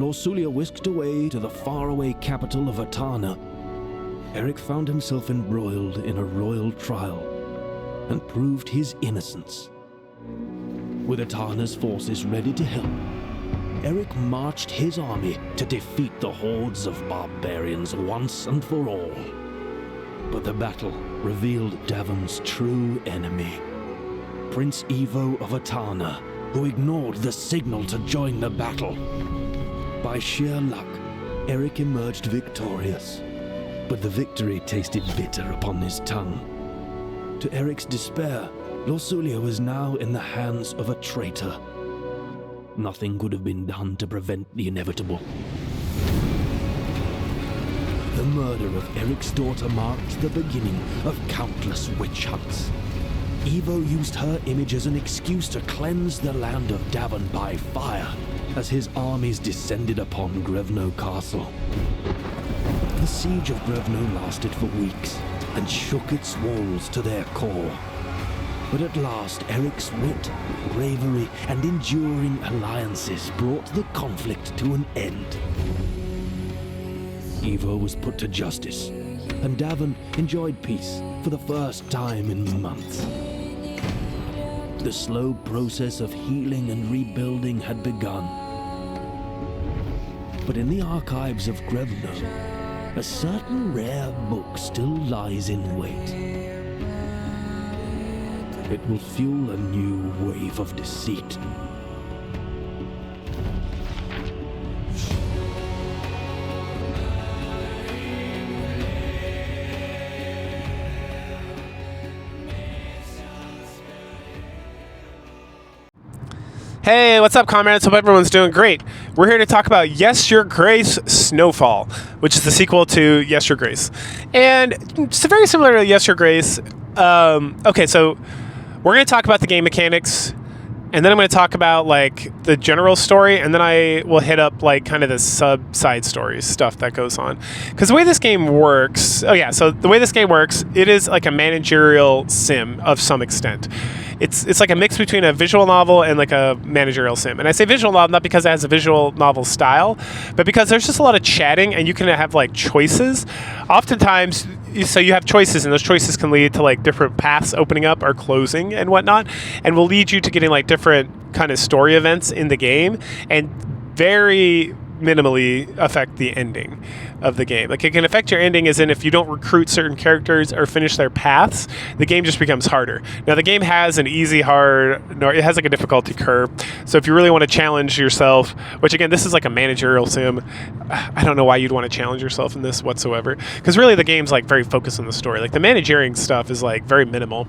Lorsulia whisked away to the faraway capital of Atana, Eric found himself embroiled in a royal trial and proved his innocence. With Atana's forces ready to help, Eric marched his army to defeat the hordes of barbarians once and for all. But the battle revealed Davon's true enemy, Prince Evo of Atana, who ignored the signal to join the battle. By sheer luck, Eric emerged victorious, but the victory tasted bitter upon his tongue. To Eric's despair, Lorsulia was now in the hands of a traitor. Nothing could have been done to prevent the inevitable. The murder of Eric's daughter marked the beginning of countless witch hunts. Evo used her image as an excuse to cleanse the land of Davon by fire as his armies descended upon Grevno Castle. The siege of Grevno lasted for weeks and shook its walls to their core. But at last, Eric's wit, bravery, and enduring alliances brought the conflict to an end. Evo was put to justice, and Davon enjoyed peace for the first time in months. The slow process of healing and rebuilding had begun. But in the archives of Grevno, a certain rare book still lies in wait. It will fuel a new wave of deceit. Hey, what's up, comrades? Hope everyone's doing great. We're here to talk about Yes, Your Grace, Snowfall, which is the sequel to Yes, Your Grace. And it's very similar to Yes, Your Grace. Okay, so we're going to talk about the game mechanics, and then I'm going to talk about like the general story, and then I will hit up like kind of the side stories stuff that goes on. Because the way this game works, it is like a managerial sim of some extent. It's like a mix between a visual novel and like a managerial sim. And I say visual novel not because it has a visual novel style, but because there's just a lot of chatting and you can have like choices. Oftentimes, so you have choices, and those choices can lead to like different paths opening up or closing and whatnot, and will lead you to getting like different kind of story events in the game, and very minimally affect the ending of the game. Like, it can affect your ending as in if you don't recruit certain characters or finish their paths, the game just becomes harder. Now, the game has an easy, hard, it has like a difficulty curve. So if you really want to challenge yourself, which again, this is like a managerial sim, I don't know why you'd want to challenge yourself in this whatsoever, because really the game's like very focused on the story. Like, the managering stuff is like very minimal.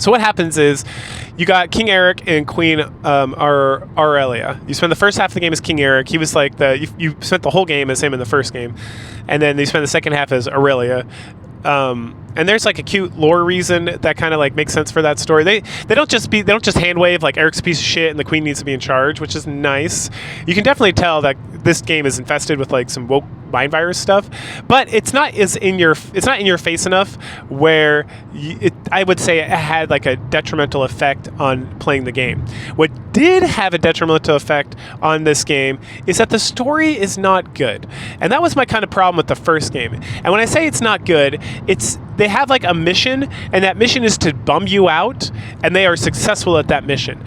So what happens is you got King Eric and Queen Aurelia. You spend the first half of the game as King Eric. He was like you spent the whole game as him in the first game, and then you spend the second half as Aurelia. And there's like a cute lore reason that kind of like makes sense for that story. They don't just hand wave like Eric's a piece of shit and the queen needs to be in charge, which is nice. You can definitely tell that this game is infested with like some woke mind virus stuff, but it's not in your face enough where I would say it had like a detrimental effect on playing the game. What did have a detrimental effect on this game is that the story is not good, and that was my kind of problem with the first game. And when I say it's not good, they have like a mission, and that mission is to bum you out, and they are successful at that mission.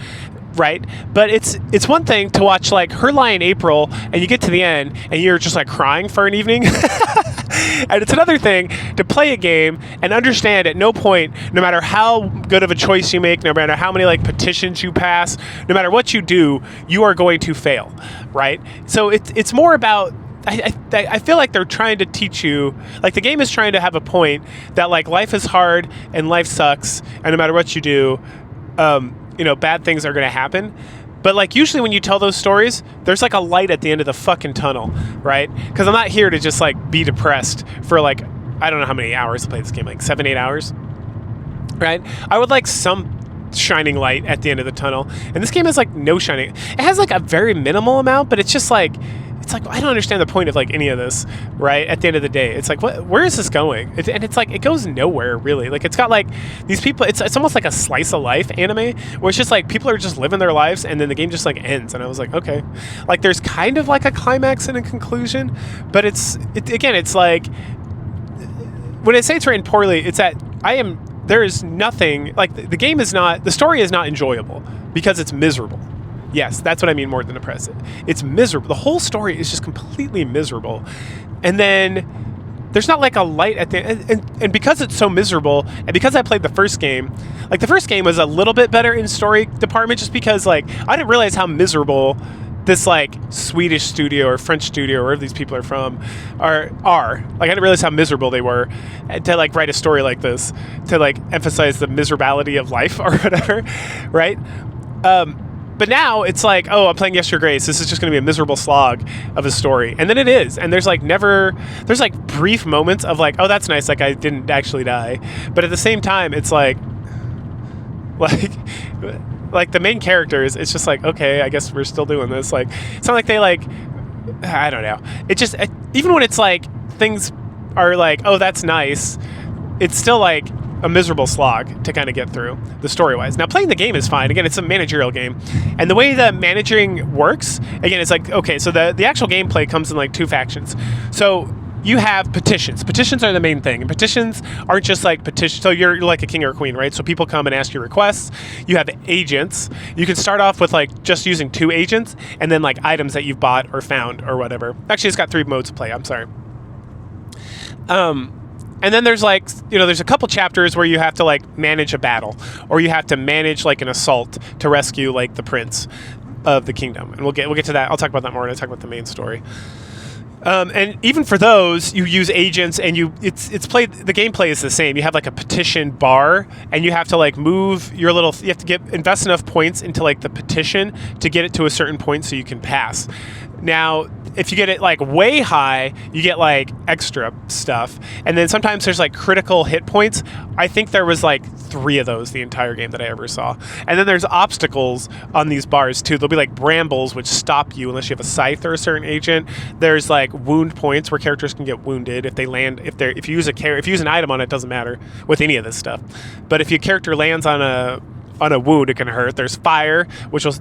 Right? But it's one thing to watch like Her Lie in April and you get to the end and you're just like crying for an evening. And it's another thing to play a game and understand at no point, no matter how good of a choice you make, no matter how many like petitions you pass, no matter what you do, you are going to fail. Right? So it's more about, I feel like they're trying to teach you, like the game is trying to have a point that like life is hard and life sucks, and no matter what you do, bad things are going to happen. But like usually when you tell those stories, there's like a light at the end of the fucking tunnel, right? Because I'm not here to just like be depressed for like, I don't know how many hours to play this game, like 7-8 hours, right? I would like some shining light at the end of the tunnel. And this game has like no shining. It has like a very minimal amount, but it's just like, it's like, I don't understand the point of like any of this, right? At the end of the day, it's like, where is this going? And it's like, it goes nowhere really. Like, it's got like these people, it's almost like a slice of life anime where it's just like people are just living their lives and then the game just like ends. And I was like, okay, like there's kind of like a climax and a conclusion, but again, it's like, when I say it's written poorly, it's that there is nothing, like the story is not enjoyable because it's miserable. Yes, that's what I mean more than oppressive. It's miserable. The whole story is just completely miserable. And then there's not like a light at the end. And because it's so miserable, and because I played the first game, like the first game was a little bit better in story department just because like I didn't realize how miserable this like Swedish studio or French studio, wherever these people are from, are. Like I didn't realize how miserable they were to like write a story like this, to like emphasize the miserability of life or whatever, right? But now it's like, oh, I'm playing Yes Your Grace. This is just going to be a miserable slog of a story. And then it is. And there's like brief moments of like, oh, that's nice. Like I didn't actually die. But at the same time, it's like the main characters, it's just like, okay, I guess we're still doing this. Like, it's not like they like, I don't know. It just, even when it's like, things are like, oh, that's nice, it's still like a miserable slog to kind of get through the story-wise. Now, playing the game is fine. Again, it's a managerial game. And the way the managing works, again, it's like, okay, so the actual gameplay comes in like two factions. So you have petitions. Petitions are the main thing. And petitions aren't just like petitions. So you're like a king or a queen, right? So people come and ask you requests. You have agents. You can start off with like just using 2 agents and then like items that you've bought or found or whatever. Actually, it's got 3 modes to play. I'm sorry. And then there's like, there's a couple chapters where you have to like manage a battle or you have to manage like an assault to rescue like the prince of the kingdom. And we'll get to that. I'll talk about that more when I talk about the main story. And even for those, you use agents and it's played, the gameplay is the same. You have like a petition bar and you have to like move you have to invest enough points into like the petition to get it to a certain point so you can pass. Now, if you get it like way high, you get like extra stuff. And then sometimes there's like critical hit points. I think there was like 3 of those the entire game that I ever saw. And then there's obstacles on these bars too. There'll be like brambles which stop you unless you have a scythe or a certain agent. There's like wound points where characters can get wounded if they land, if you use an item on it, doesn't matter with any of this stuff. But if your character lands on a wound, it can hurt. There's fire, which will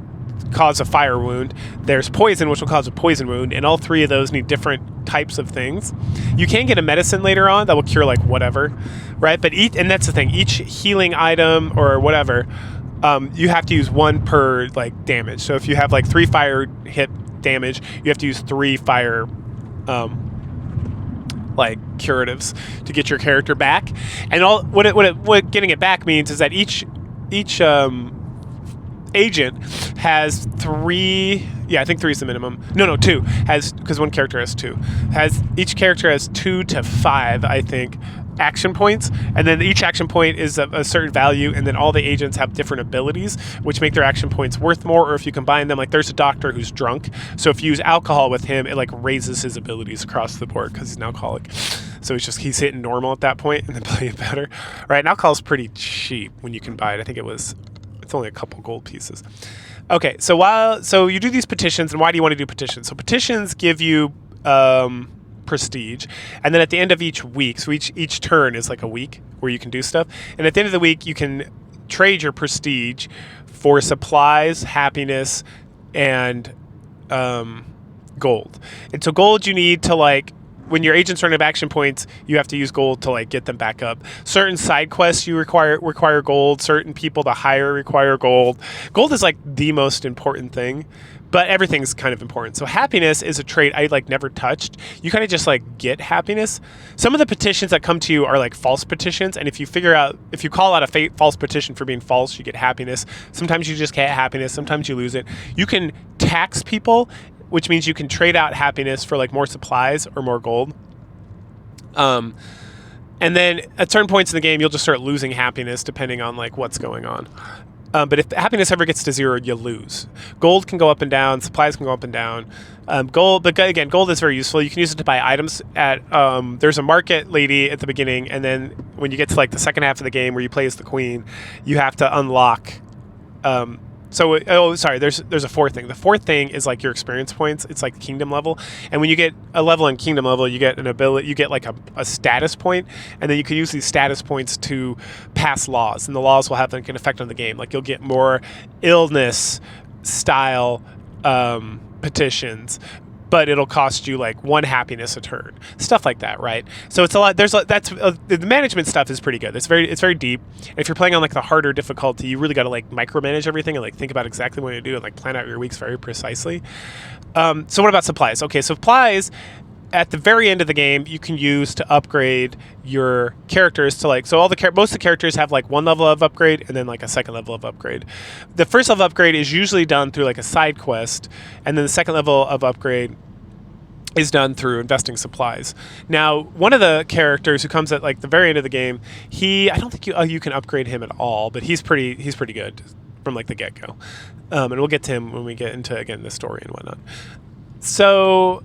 cause a fire wound. There's poison, which will cause a poison wound, and all 3 of those need different types of things. You can get a medicine later on that will cure like whatever, right? But and that's the thing, each healing item or whatever, you have to use 1 per like damage. So if you have like 3 fire hit damage, you have to use 3 fire like curatives to get your character back. And all what getting it back means is that each agent has 3, I think 3 is the minimum. No, 2 has, because 1 character has 2. Each character has 2 to 5, I think, action points, and then each action point is a certain value, and then all the agents have different abilities which make their action points worth more. Or if you combine them, like there's a doctor who's drunk, so if you use alcohol with him, it like raises his abilities across the board because he's an alcoholic. So he's hitting normal at that point and then playing better, right? And alcohol's pretty cheap when you can buy it. I think it's only a couple gold pieces. Okay, so you do these petitions, and why do you want to do petitions? So petitions give you prestige, and then at the end of each week, so each turn is like a week where you can do stuff, and at the end of the week you can trade your prestige for supplies, happiness, and gold. And so gold you need to like, when your agents run out of action points, you have to use gold to like get them back up. Certain side quests you require gold. Certain people to hire require gold. Gold is like the most important thing, but everything's kind of important. So happiness is a trait I like never touched. You kind of just like get happiness. Some of the petitions that come to you are like false petitions, and if you call out a false petition for being false, you get happiness. Sometimes you just get happiness. Sometimes you lose it. You can tax people, which means you can trade out happiness for like more supplies or more gold. And then at certain points in the game, you'll just start losing happiness depending on like what's going on. But if happiness ever gets to 0, you lose. Gold can go up and down. Supplies can go up and down. Gold is very useful. You can use it to buy items at, there's a market lady at the beginning, and then when you get to like the second half of the game where you play as the queen, you have to unlock There's a fourth thing. The fourth thing is like your experience points. It's like kingdom level, and when you get a level in kingdom level, you get an ability. You get like a status point, and then you can use these status points to pass laws, and the laws will have like an effect on the game. Like you'll get more illness style petitions, but it'll cost you like 1 happiness a turn, stuff like that, right? So it's a lot. The management stuff is pretty good. It's very deep. And if you're playing on like the harder difficulty, you really got to like micromanage everything and like think about exactly what you do and like plan out your weeks very precisely. So what about supplies? Okay, supplies at the very end of the game you can use to upgrade your characters to like, so most of the characters have like 1 level of upgrade and then like a 2nd level of upgrade. The 1st level of upgrade is usually done through like a side quest, and then the 2nd level of upgrade is done through investing supplies. Now, one of the characters who comes at like the very end of the game, I don't think you can upgrade him at all, but he's pretty good from like the get-go. And we'll get to him when we get into again the story and whatnot. So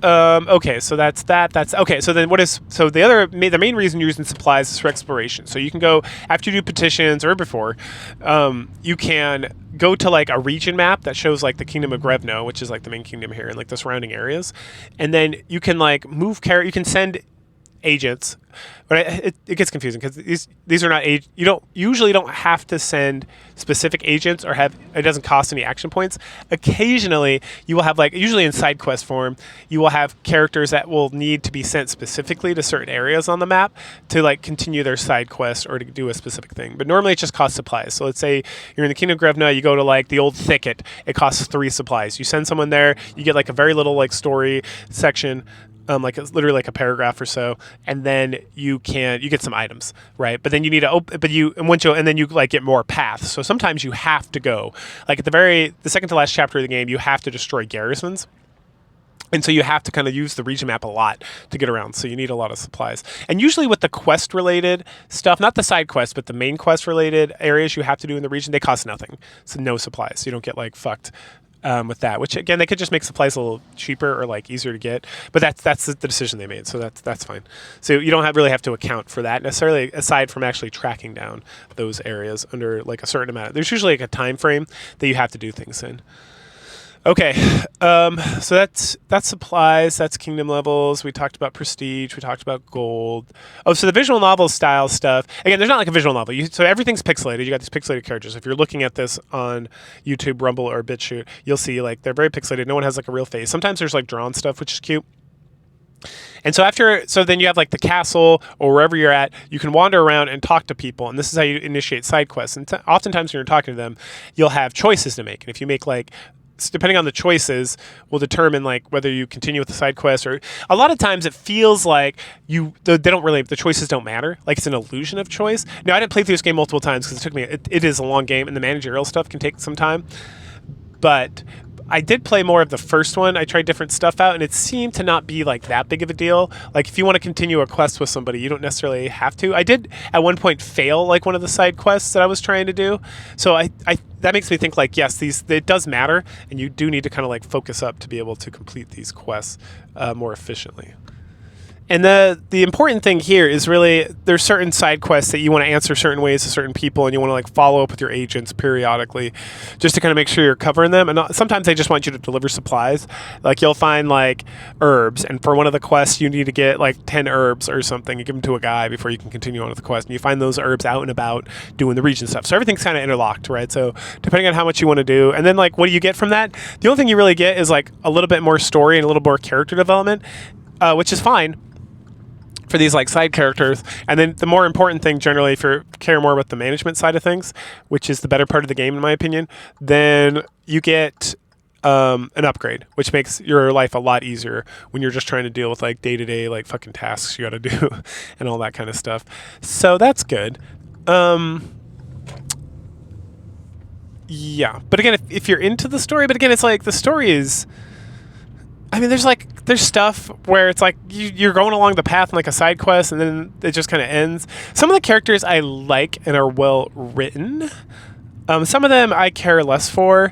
okay, so that's that. That's okay. So then, the main reason you're using supplies is for exploration. So you can go after you do petitions or before. You can go to like a region map that shows like the Kingdom of Grevno, which is like the main kingdom here, and like the surrounding areas, and then you can like you can send agents, but it gets confusing because these are not you usually don't have to send specific agents or it doesn't cost any action points. Occasionally you will have like, usually in side quest form, you will have characters that will need to be sent specifically to certain areas on the map to like continue their side quest or to do a specific thing, but normally it just costs supplies. So let's say you're in the Kingdom of Grevna, you go to like the old thicket, it costs 3 supplies. You send someone there, you get like a very little like story section, like it's literally like a paragraph or so, and then you get some items, right? But then you need to and then you like get more paths. So sometimes you have to go like at the second to last chapter of the game, you have to destroy garrisons. And so you have to kind of use the region map a lot to get around. So you need a lot of supplies. And usually with the quest related stuff, not the side quest, but the main quest related areas you have to do in the region, they cost nothing. So no supplies. So you don't get like fucked with that, which again, they could just make supplies a little cheaper or like easier to get, but that's the decision they made. So that's fine. So you don't really have to account for that necessarily, aside from actually tracking down those areas under like a certain amount. There's usually like a time frame that you have to do things in. Okay, so that's supplies, that's kingdom levels. We talked about prestige, we talked about gold. Oh, so the visual novel style stuff. Again, there's not like a visual novel. So everything's pixelated. You got these pixelated characters. If you're looking at this on YouTube, Rumble, or BitChute, you'll see like they're very pixelated. No one has like a real face. Sometimes there's like drawn stuff, which is cute. And so then you have like the castle or wherever you're at, you can wander around and talk to people. And this is how you initiate side quests. And oftentimes when you're talking to them, you'll have choices to make. And if you make like, depending on the choices will determine like whether you continue with the side quest, or a lot of times it feels like the choices don't matter. Like it's an illusion of choice. Now I didn't play through this game multiple times because it is a long game and the managerial stuff can take some time, but I did play more of the first one. I tried different stuff out, and it seemed to not be like that big of a deal. Like if you want to continue a quest with somebody, you don't necessarily have to. I did at one point fail like one of the side quests that I was trying to do. So that makes me think like, yes, it does matter, and you do need to kind of like focus up to be able to complete these quests more efficiently. And the important thing here is really there's certain side quests that you want to answer certain ways to certain people, and you want to like follow up with your agents periodically just to kind of make sure you're covering them. And sometimes they just want you to deliver supplies. Like you'll find like herbs, and for one of the quests you need to get like 10 herbs or something. You give them to a guy before you can continue on with the quest, and you find those herbs out and about doing the region stuff. So everything's kind of interlocked, right? So depending on how much you want to do, and then like what do you get from that? The only thing you really get is like a little bit more story and a little more character development, which is fine for these like side characters. And then the more important thing generally, if you care more about the management side of things, which is the better part of the game in my opinion, then you get an upgrade, which makes your life a lot easier when you're just trying to deal with like day-to-day like fucking tasks you gotta do and all that kind of stuff. So that's good. Yeah, but again, if you're into the story, but again, it's like the story is, I mean, there's stuff where it's like you're going along the path in like a side quest, and then it just kind of ends. Some of the characters I like and are well written. Some of them I care less for.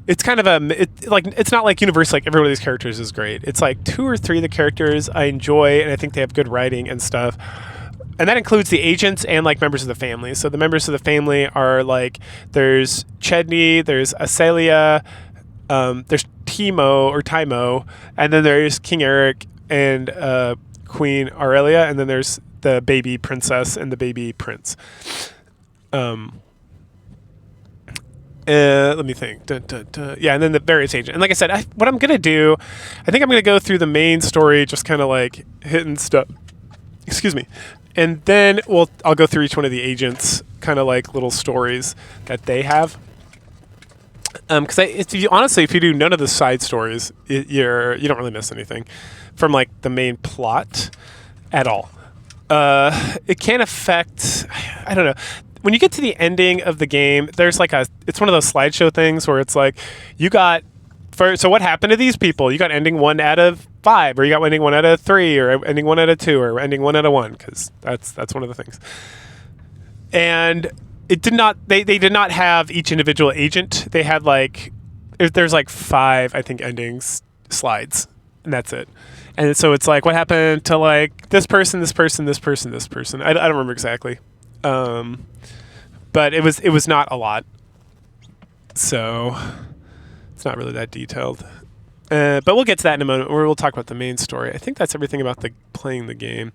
It's kind of it's not like universal. Like every one of these characters is great. It's like 2 or 3 of the characters I enjoy, and I think they have good writing and stuff. and that includes the agents and like members of the family. So the members of the family are like, there's Chedney, there's Asalia, there's Timo, and then there's King Eric and Queen Aurelia, and then there's the baby princess and the baby prince. Let me think. Yeah, and then the various agents. And like I said, what I'm gonna do, I think I'm gonna go through the main story, just kind of like hitting stuff. Excuse me. And then I'll go through each one of the agents, kind of like little stories that they have. Because if you do none of the side stories, you don't really miss anything from like the main plot at all. It can affect, I don't know. When you get to the ending of the game, there's like it's one of those slideshow things where it's like, so what happened to these people? You got ending 1 out of 5, or you got ending 1 out of 3, or ending 1 out of 2, or ending 1 out of 1, because that's one of the things. And it did not, they did not have each individual agent. They had like, there's like 5, I think, endings slides, and that's it. And so it's like, what happened to like this person, this person, this person, this person? I don't remember exactly. But it was not a lot, so it's not really that detailed. But we'll get to that in a moment, where we'll talk about the main story. I think that's everything about playing the game.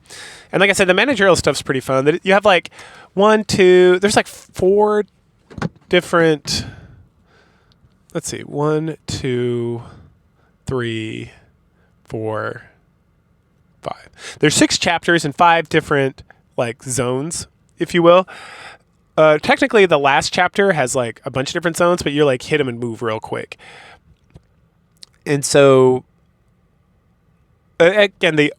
And like I said, the managerial stuff's pretty fun. You have like there's like 4 different. Let's see, 1, 2, 3, 4, 5. There's 6 chapters and 5 different like zones, if you will. Technically, the last chapter has like a bunch of different zones, but you're like hit them and move real quick. And so, again, the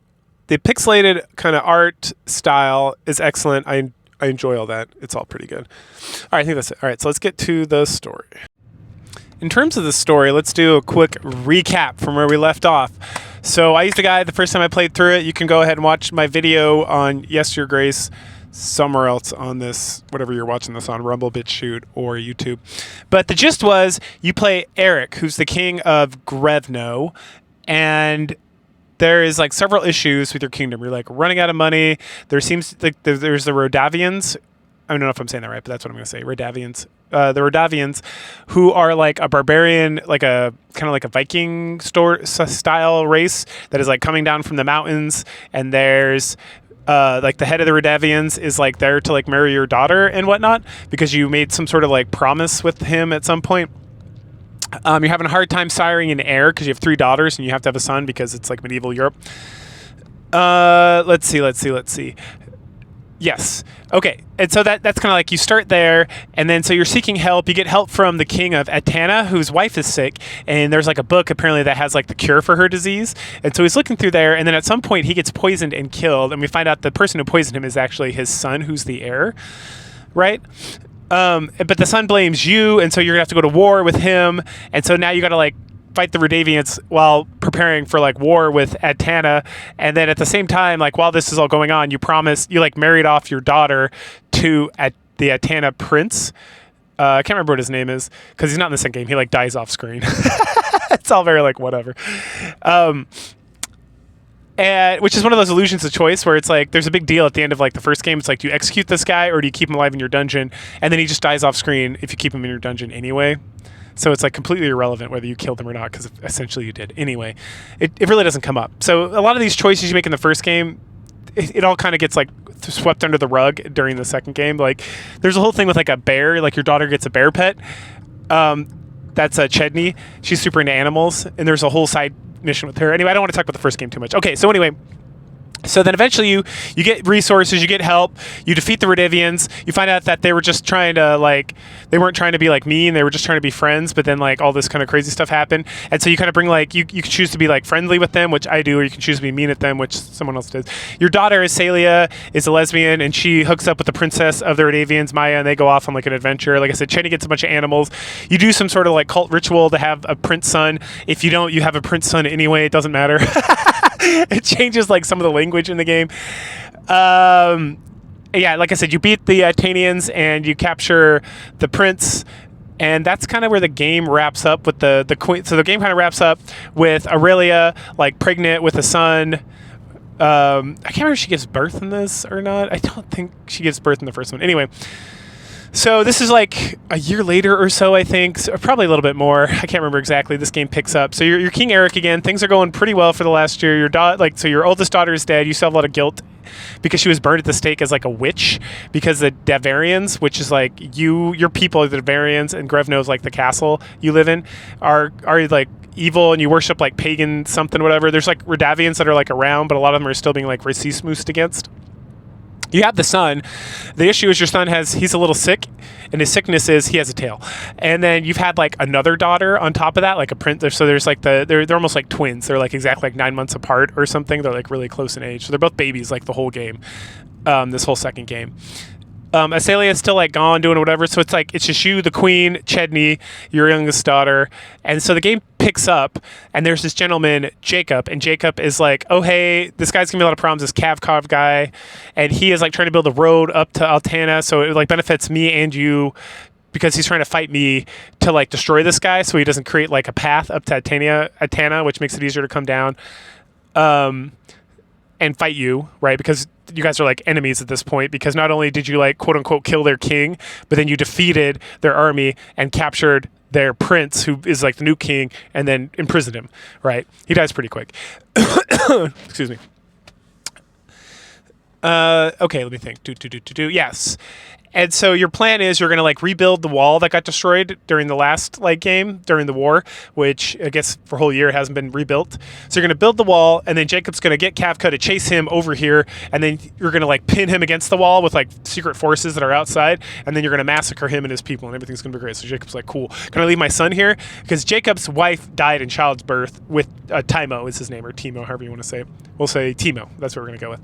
pixelated kind of art style is excellent. I enjoy all that. It's all pretty good. All right, I think that's it. All right, so let's get to the story. In terms of the story, let's do a quick recap from where we left off. So I used a guide the first time I played through it. You can go ahead and watch my video on Yes, Your Grace somewhere else on this, whatever you're watching this on, Rumble, BitChute, or YouTube. But the gist was, you play Eric, who's the king of Grevno, and there is like several issues with your kingdom. You're like running out of money. There's the Rodavians. I don't know if I'm saying that right, but that's what I'm going to say. Rodavians. The Rodavians, who are like a barbarian, like a kind of like a Viking style race that is like coming down from the mountains, and there's like the head of the Rodavians is like there to like marry your daughter and whatnot, because you made some sort of like promise with him at some point. You're having a hard time siring an heir because you have 3 daughters and you have to have a son because it's like medieval Europe. Let's see. Yes. Okay. And so that's kind of like, you start there, and then so you're seeking help. You get help from the king of Atana, whose wife is sick, and there's like a book apparently that has like the cure for her disease. And so he's looking through there, and then at some point he gets poisoned and killed, and we find out the person who poisoned him is actually his son, who's the heir, right? But the son blames you, and so you're gonna have to go to war with him. And so now you got to like fight the Rodavians while preparing for like war with Atana. And then at the same time, like while this is all going on, you like married off your daughter to the Atana prince. I can't remember what his name is because he's not in the second game. He like dies off screen. It's all very like whatever. And which is one of those illusions of choice where it's like there's a big deal at the end of like the first game. It's like, do you execute this guy or do you keep him alive in your dungeon? And then he just dies off screen if you keep him in your dungeon anyway. So it's like completely irrelevant whether you killed him or not, because essentially you did anyway. It really doesn't come up. So a lot of these choices you make in the first game, it all kind of gets like swept under the rug during the second game. Like there's a whole thing with like a bear, like your daughter gets a bear pet. That's Chedney. She's super into animals, and there's a whole side mission with her. Anyway, I don't want to talk about the first game too much. Okay, so anyway. So then eventually you get resources, you get help, you defeat the Rodavians, you find out that they were just trying to like, they weren't trying to be like mean, they were just trying to be friends, but then like all this kind of crazy stuff happened. And so you kind of bring like, you can choose to be like friendly with them, which I do, or you can choose to be mean at them, which someone else does. Your daughter, Asalia, is a lesbian, and she hooks up with the princess of the Rodavians, Maya, and they go off on like an adventure. Like I said, Chenny gets a bunch of animals. You do some sort of like cult ritual to have a prince son. If you don't, you have a prince son anyway, it doesn't matter. It changes like some of the language in the game. Yeah, like I said, you beat the Atanians and you capture the prince, and that's kind of where the game wraps up with the queen. So the game kind of wraps up with Aurelia like pregnant with a son, I can't remember if she gives birth in this or not. I don't think she gives birth in the first one. Anyway, so this is like a year later or so, I think, so probably a little bit more. I can't remember exactly. This game picks up. So you're King Eric again. Things are going pretty well for the last year. So your oldest daughter is dead. You still have a lot of guilt because she was burned at the stake as like a witch, because the Davarians, which is like your people are the Davarians, and Grevno's like the castle you live in, are like evil, and you worship like pagan something, whatever. There's like Radavians that are like around, but a lot of them are still being like racismoosed against. You have the son. The issue is your son he's a little sick, and his sickness is he has a tail. And then you've had like another daughter on top of that, like a prince. So there's like they're almost like twins. They're like exactly like 9 months apart or something. They're like really close in age. So they're both babies like the whole game, this whole second game. Asalia is still like gone doing whatever, so it's like it's just you, the queen, Chedney, your youngest daughter, and so the game picks up, and there's this gentleman Jacob, and Jacob is like, oh hey, this guy's gonna be a lot of problems, this Kavkov guy, and he is like trying to build a road up to Altana, so it like benefits me and you, because he's trying to fight me to like destroy this guy, so he doesn't create like a path up to Altana, which makes it easier to come down and fight you, right? Because you guys are like enemies at this point, because not only did you like quote unquote kill their king, but then you defeated their army and captured their prince, who is like the new king, and then imprisoned him, right? He dies pretty quick. Excuse me. Okay, let me think. Yes. And so your plan is you're going to like rebuild the wall that got destroyed during the last like game, during the war, which I guess for a whole year it hasn't been rebuilt. So you're going to build the wall, and then Jacob's going to get Kafka to chase him over here, and then you're going to like pin him against the wall with like secret forces that are outside, and then you're going to massacre him and his people, and everything's going to be great. So Jacob's like, cool. Can I leave my son here? Because Jacob's wife died in child's birth with Timo is his name, or Timo, however you want to say it. We'll say Timo. That's what we're going to go with.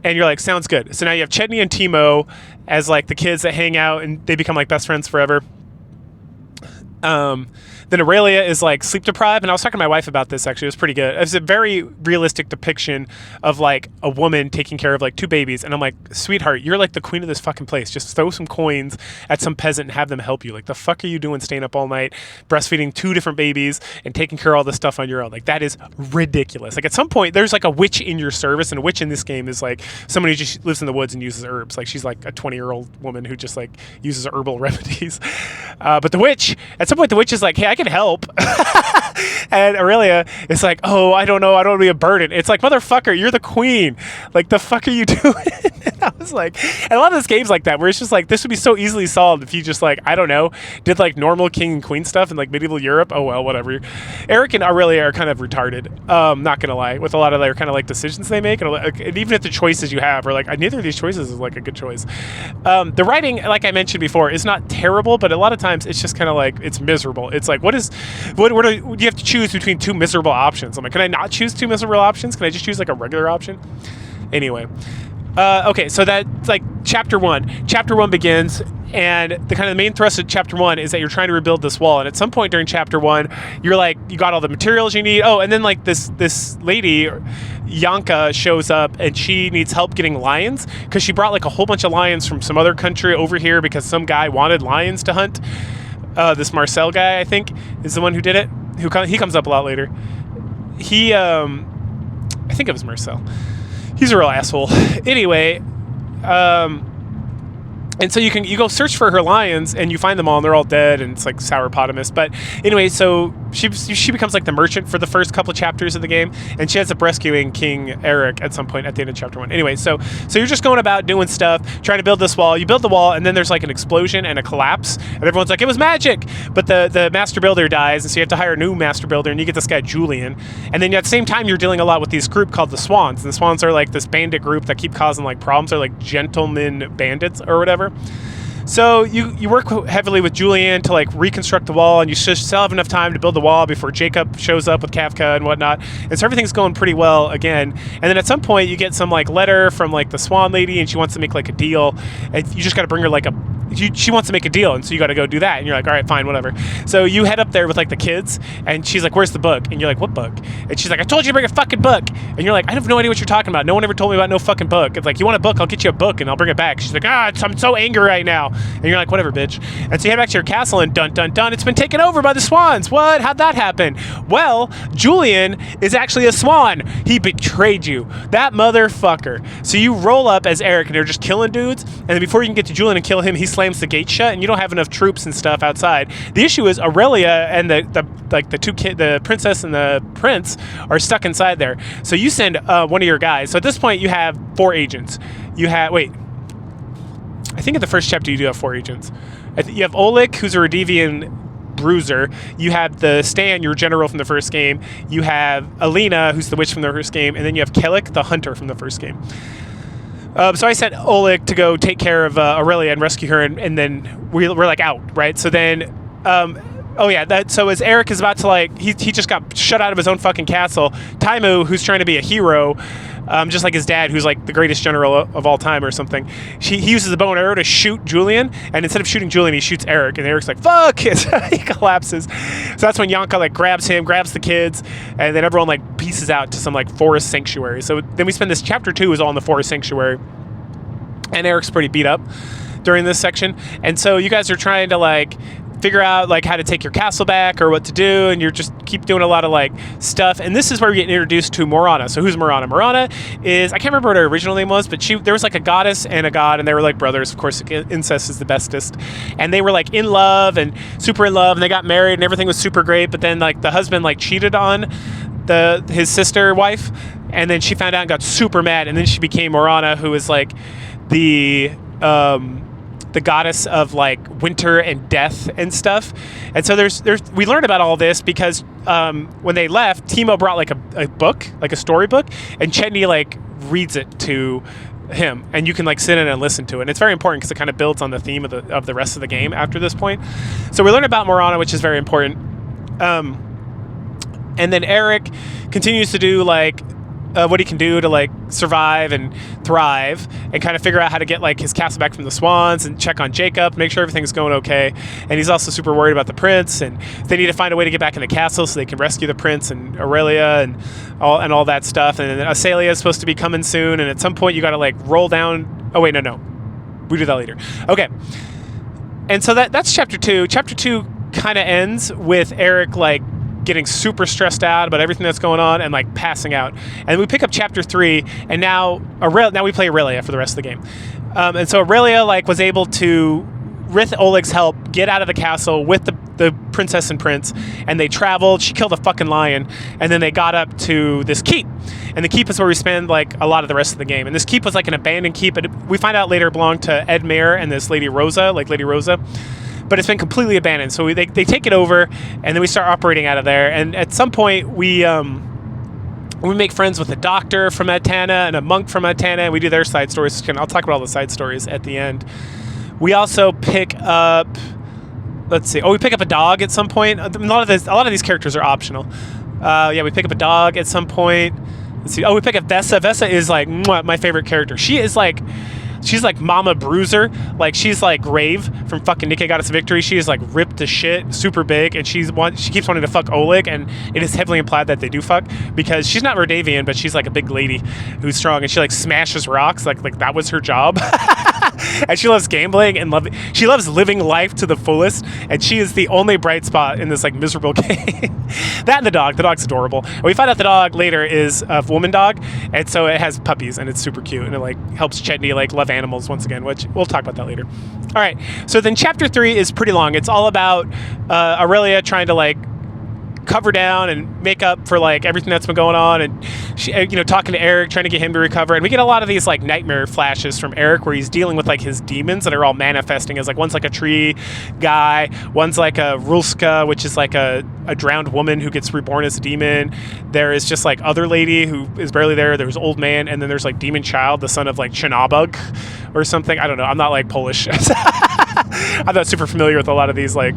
And you're like, sounds good. So now you have Chedney and Timo as like the kids that hang out, and they become like best friends forever. Then Aurelia is like sleep deprived, and I was talking to my wife about this actually. It was pretty good. It was a very realistic depiction of like a woman taking care of like two babies, and I'm like, sweetheart, you're like the queen of this fucking place. Just throw some coins at some peasant and have them help you. Like, the fuck are you doing staying up all night, breastfeeding two different babies and taking care of all this stuff on your own? Like, that is ridiculous. Like, at some point there's like a witch in your service, and a witch in this game is like somebody who just lives in the woods and uses herbs. Like, she's like a 20-year-old woman who just like uses herbal remedies. But the witch, at some point the witch is like, hey, I can help. And Aurelia is like, oh, I don't know, I don't want to be a burden. It's like, motherfucker, you're the queen. Like, the fuck are you doing? And I was like, and a lot of those games like that, where it's just like, this would be so easily solved if you just like, I don't know, did like normal king and queen stuff in like medieval Europe. Oh well, whatever. Eric and Aurelia are kind of retarded, not gonna lie, with a lot of their kind of like decisions they make, and even if the choices you have are like, neither of these choices is like a good choice. The writing, like I mentioned before, is not terrible, but a lot of times it's just kind of like, it's miserable. It's like, what do you have to choose between two miserable options? I'm like, can I not choose two miserable options? Can I just choose like a regular option? Anyway, okay, so that's like chapter one. Chapter one begins, and the kind of the main thrust of chapter one is that you're trying to rebuild this wall. And at some point during chapter one, you're like, you got all the materials you need. Oh, and then like this lady, Yanka, shows up, and she needs help getting lions, because she brought like a whole bunch of lions from some other country over here because some guy wanted lions to hunt. This Marcel guy, I think, is the one who did it. He comes up a lot later. I think it was Marcel. He's a real asshole. Anyway, and so you go search for her lions, and you find them all, and they're all dead, and it's like Sourpotamus. But anyway, so she becomes like the merchant for the first couple of chapters of the game, and she ends up rescuing King Eric at some point at the end of chapter one. Anyway, so you're just going about doing stuff, trying to build this wall. You build the wall, and then there's like an explosion and a collapse, and everyone's like, it was magic! But the master builder dies, and so you have to hire a new master builder, and you get this guy Julian. And then at the same time, you're dealing a lot with these group called the Swans, and the Swans are like this bandit group that keep causing like problems. They're like gentlemen bandits or whatever. So you work heavily with Julian to like reconstruct the wall, and you still have enough time to build the wall before Jacob shows up with Kafka and whatnot. And so everything's going pretty well again. And then at some point you get some like letter from like the Swan lady, and she wants to make like a deal. And you just got to bring her like she wants to make a deal, and so you got to go do that. And you're like, all right, fine, whatever. So you head up there with like the kids, and she's like, where's the book? And you're like, what book? And she's like, I told you to bring a fucking book. And you're like, I have no idea what you're talking about. No one ever told me about no fucking book. It's like, you want a book? I'll get you a book, and I'll bring it back. She's like, I'm so angry right now. And you're like, whatever, bitch. And so you head back to your castle, and dun dun dun, it's been taken over by the swans. What? How'd that happen? Well, Julian is actually a swan. He betrayed you. That motherfucker. So you roll up as Eric, and they're just killing dudes, and then before you can get to Julian and kill him, he slams the gate shut, and you don't have enough troops and stuff outside. The issue is Aurelia and the princess and the prince are stuck inside there. So you send one of your guys. So at this point, you have 4 agents. I think in the first chapter you do have 4 agents. You have Oleg, who's a Redivian bruiser. You have the Stan, your general from the first game. You have Alina, who's the witch from the first game, and then you have Kellic, the hunter from the first game. So I sent Oleg to go take care of Aurelia and rescue her, and then we're like out, right? So then, so as Eric is about to like, he just got shut out of his own fucking castle. Taimu, who's trying to be a hero, just like his dad, who's like the greatest general of all time or something, he uses a bow and arrow to shoot Julian, and instead of shooting Julian, he shoots Eric, and Eric's like, fuck! He collapses. So that's when Yanka like grabs him, grabs the kids, and then everyone like pieces out to some like forest sanctuary. So then we spend this chapter 2 is all in the forest sanctuary, and Eric's pretty beat up during this section, and so you guys are trying to like figure out like how to take your castle back or what to do, and you're just keep doing a lot of like stuff. And this is where we get introduced to Morana. So who's Morana? Morana is, I can't remember what her original name was, but there was like a goddess and a god, and they were like brothers. Of course, incest is the bestest, and they were like in love and super in love, and they got married and everything was super great. But then like the husband like cheated on his sister wife, and then she found out and got super mad, and then she became Morana, who is like the goddess of like winter and death and stuff. And so we learned about all this because when they left, Timo brought like a book, like a storybook, and Chetney like reads it to him, and you can like sit in and listen to it. And it's very important because it kind of builds on the theme of the rest of the game after this point. So we learn about Morana, which is very important. And then Eric continues to do like what he can do to like survive and thrive, and kind of figure out how to get like his castle back from the swans, and check on Jacob, make sure everything's going okay. And he's also super worried about the prince, and they need to find a way to get back in the castle so they can rescue the prince and Aurelia and all that stuff. And then Asalia is supposed to be coming soon, and at some point you got to like roll down. Oh wait, no, we do that later. Okay. And so that's chapter 2. Chapter 2 kind of ends with Eric like getting super stressed out about everything that's going on and like passing out. And we pick up chapter 3, and now we play Aurelia for the rest of the game. And so Aurelia like was able to, with Oleg's help, get out of the castle with the princess and prince, and they traveled. She killed a fucking lion, and then they got up to this keep. And the keep is where we spend like a lot of the rest of the game. And this keep was like an abandoned keep, and we find out later it belonged to Ed Mayer and this Lady Rosa. But it's been completely abandoned. So they take it over, and then we start operating out of there. And at some point, we make friends with a doctor from Atana and a monk from Atana, and we do their side stories. I'll talk about all the side stories at the end. We also pick up, we pick up a dog at some point. A lot of these characters are optional. We pick up a dog at some point. Let's see. Oh, we pick up Vesa. Vesa is like my favorite character. She's like Mama Bruiser. Like, she's like Rave from fucking Nikkei Goddess of Victory. She is like ripped to shit, super big, and she keeps wanting to fuck Oleg, and it is heavily implied that they do fuck, because she's not Rodavian, but she's like a big lady who's strong, and she like smashes rocks. Like that was her job. And she loves gambling and she loves living life to the fullest, and she is the only bright spot in this like miserable game. That and the dog. The dog's adorable. And we find out the dog later is a woman dog, and so it has puppies, and it's super cute, and it like helps Chetney like love animals once again, which we'll talk about that later. All right, so then chapter 3 is pretty long. It's all about Aurelia trying to like cover down and make up for like everything that's been going on, and she, talking to Eric, trying to get him to recover. And we get a lot of these like nightmare flashes from Eric where he's dealing with like his demons that are all manifesting as like, one's like a tree guy, one's like a Rulska, which is like a drowned woman who gets reborn as a demon. There is just like other lady who is barely there. There's old man, and then there's like demon child, the son of like Chenabug or something. I don't know. I'm not like Polish. I'm not super familiar with a lot of these like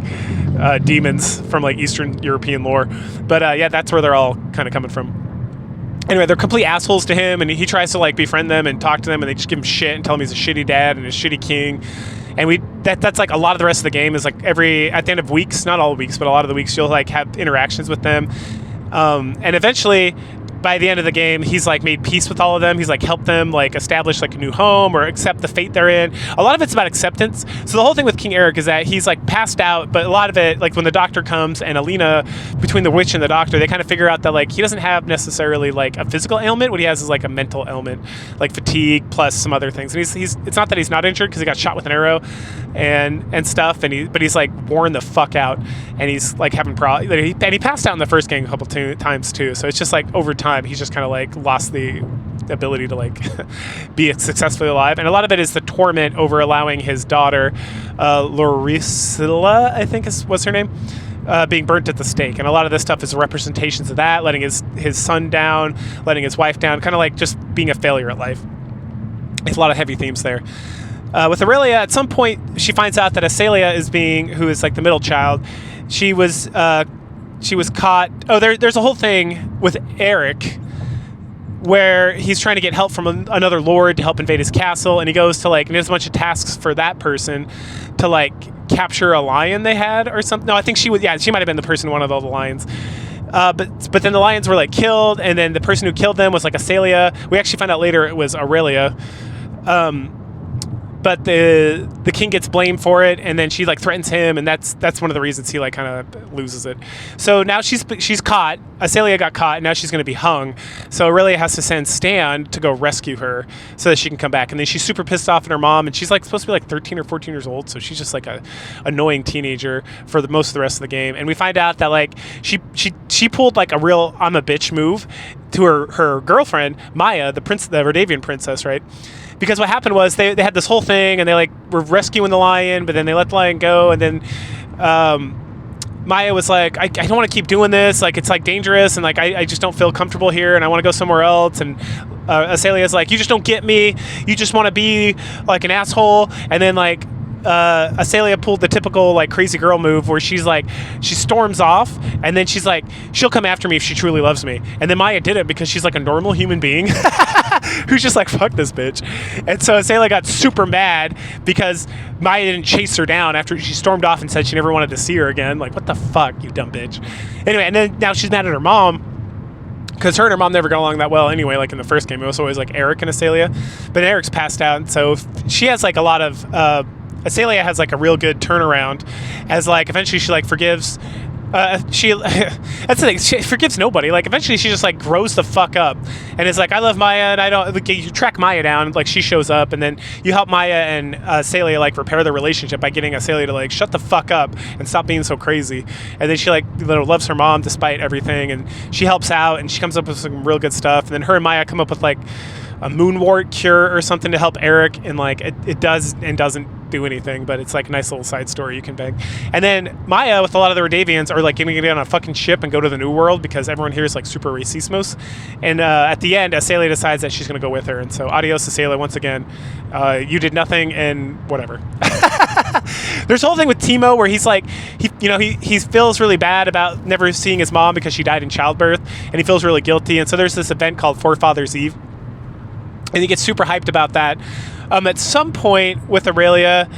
demons from like Eastern European lore, but that's where they're all kind of coming from. Anyway, they're complete assholes to him, and he tries to like befriend them and talk to them, and they just give him shit and tell him he's a shitty dad and a shitty king. And that's like a lot of the rest of the game is like at the end of weeks, not all weeks, but a lot of the weeks, you'll like have interactions with them. And eventually, by the end of the game, he's like made peace with all of them. He's like helped them like establish like a new home or accept the fate they're in. A lot of it's about acceptance. So the whole thing with King Eric is that he's like passed out, but a lot of it, like when the doctor comes and Alina, between the witch and the doctor, they kind of figure out that like he doesn't have necessarily like a physical ailment. What he has is like a mental ailment, like fatigue plus some other things. And he's it's not that he's not injured because he got shot with an arrow and stuff, but he's like worn the fuck out, and he's like having problems. And he passed out in the first game a couple times too. So it's just like over time he's just kind of like lost the ability to like be successfully alive. And a lot of it is the torment over allowing his daughter Lauricilla, I think was her name, being burnt at the stake. And a lot of this stuff is representations of that, letting his son down, letting his wife down, kind of like just being a failure at life. There's a lot of heavy themes there. With Aurelia, at some point she finds out that Asalia who is like the middle child, she was caught. Oh, there's a whole thing with Eric where he's trying to get help from another lord to help invade his castle, and he goes to like, and there's a bunch of tasks for that person to like capture a lion they had or something. No, I think she might have been the person who wanted all the lions. But then the lions were like killed, and then the person who killed them was like Asalia. We actually find out later it was Aurelia. But the king gets blamed for it, and then she like threatens him, and that's one of the reasons he like kind of loses it. So now she's caught. Asalia got caught, and now she's going to be hung. So Aurelia has to send Stan to go rescue her so that she can come back. And then she's super pissed off at her mom, and she's like supposed to be like 13 or 14 years old, so she's just like a annoying teenager for most of the rest of the game. And we find out that like she pulled like a real I'm a bitch move to her girlfriend Maya, the Vardavian princess, right? Because what happened was they had this whole thing, and they like were rescuing the lion, but then they let the lion go, and then Maya was like, I don't want to keep doing this, like it's like dangerous, and like I just don't feel comfortable here, and I want to go somewhere else. And Asalia's like, you just don't get me, you just want to be like an asshole. And then like Asalia pulled the typical like crazy girl move where she storms off, and then she's like, she'll come after me if she truly loves me. And then Maya did it because she's like a normal human being who's just like, fuck this bitch. And so Asalia got super mad because Maya didn't chase her down after she stormed off and said she never wanted to see her again. Like, what the fuck, you dumb bitch. Anyway, and then now she's mad at her mom because her and her mom never got along that well anyway. Like in the first game, it was always like Eric and Asalia, but Eric's passed out, and so she has like a lot of Asalia has like a real good turnaround, as like eventually she like forgives. That's the thing. She forgives nobody. Like eventually she just like grows the fuck up, and it's like, I love Maya, and I don't. Like, you track Maya down, like she shows up, and then you help Maya and Asalia like repair their relationship by getting Asalia to like shut the fuck up and stop being so crazy. And then she like loves her mom despite everything, and she helps out, and she comes up with some real good stuff. And then her and Maya come up with like a moonwort cure or something to help Eric, and like it does and doesn't do anything, but it's like a nice little side story you can bang. And then Maya with a lot of the Radavians are like going to get on a fucking ship and go to the New World because everyone here is like super racismos. And at the end, Asalia decides that she's going to go with her, and so adios Asalia once again. You did nothing, and whatever. There's a whole thing with Timo where he's like, he feels really bad about never seeing his mom because she died in childbirth, and he feels really guilty. And so there's this event called Forefathers Eve, and he gets super hyped about that. At some point with Aurelia,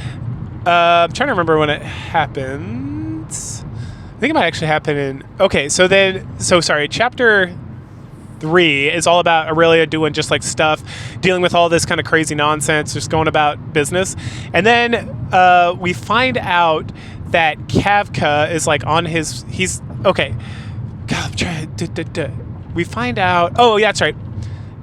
I'm trying to remember when it happens. I think it might actually happen in... Okay, chapter 3 is all about Aurelia doing just like stuff, dealing with all this kind of crazy nonsense, just going about business. And then we find out that Kavka is like on his... Okay. God, I'm trying... We find out... Oh, yeah, that's right.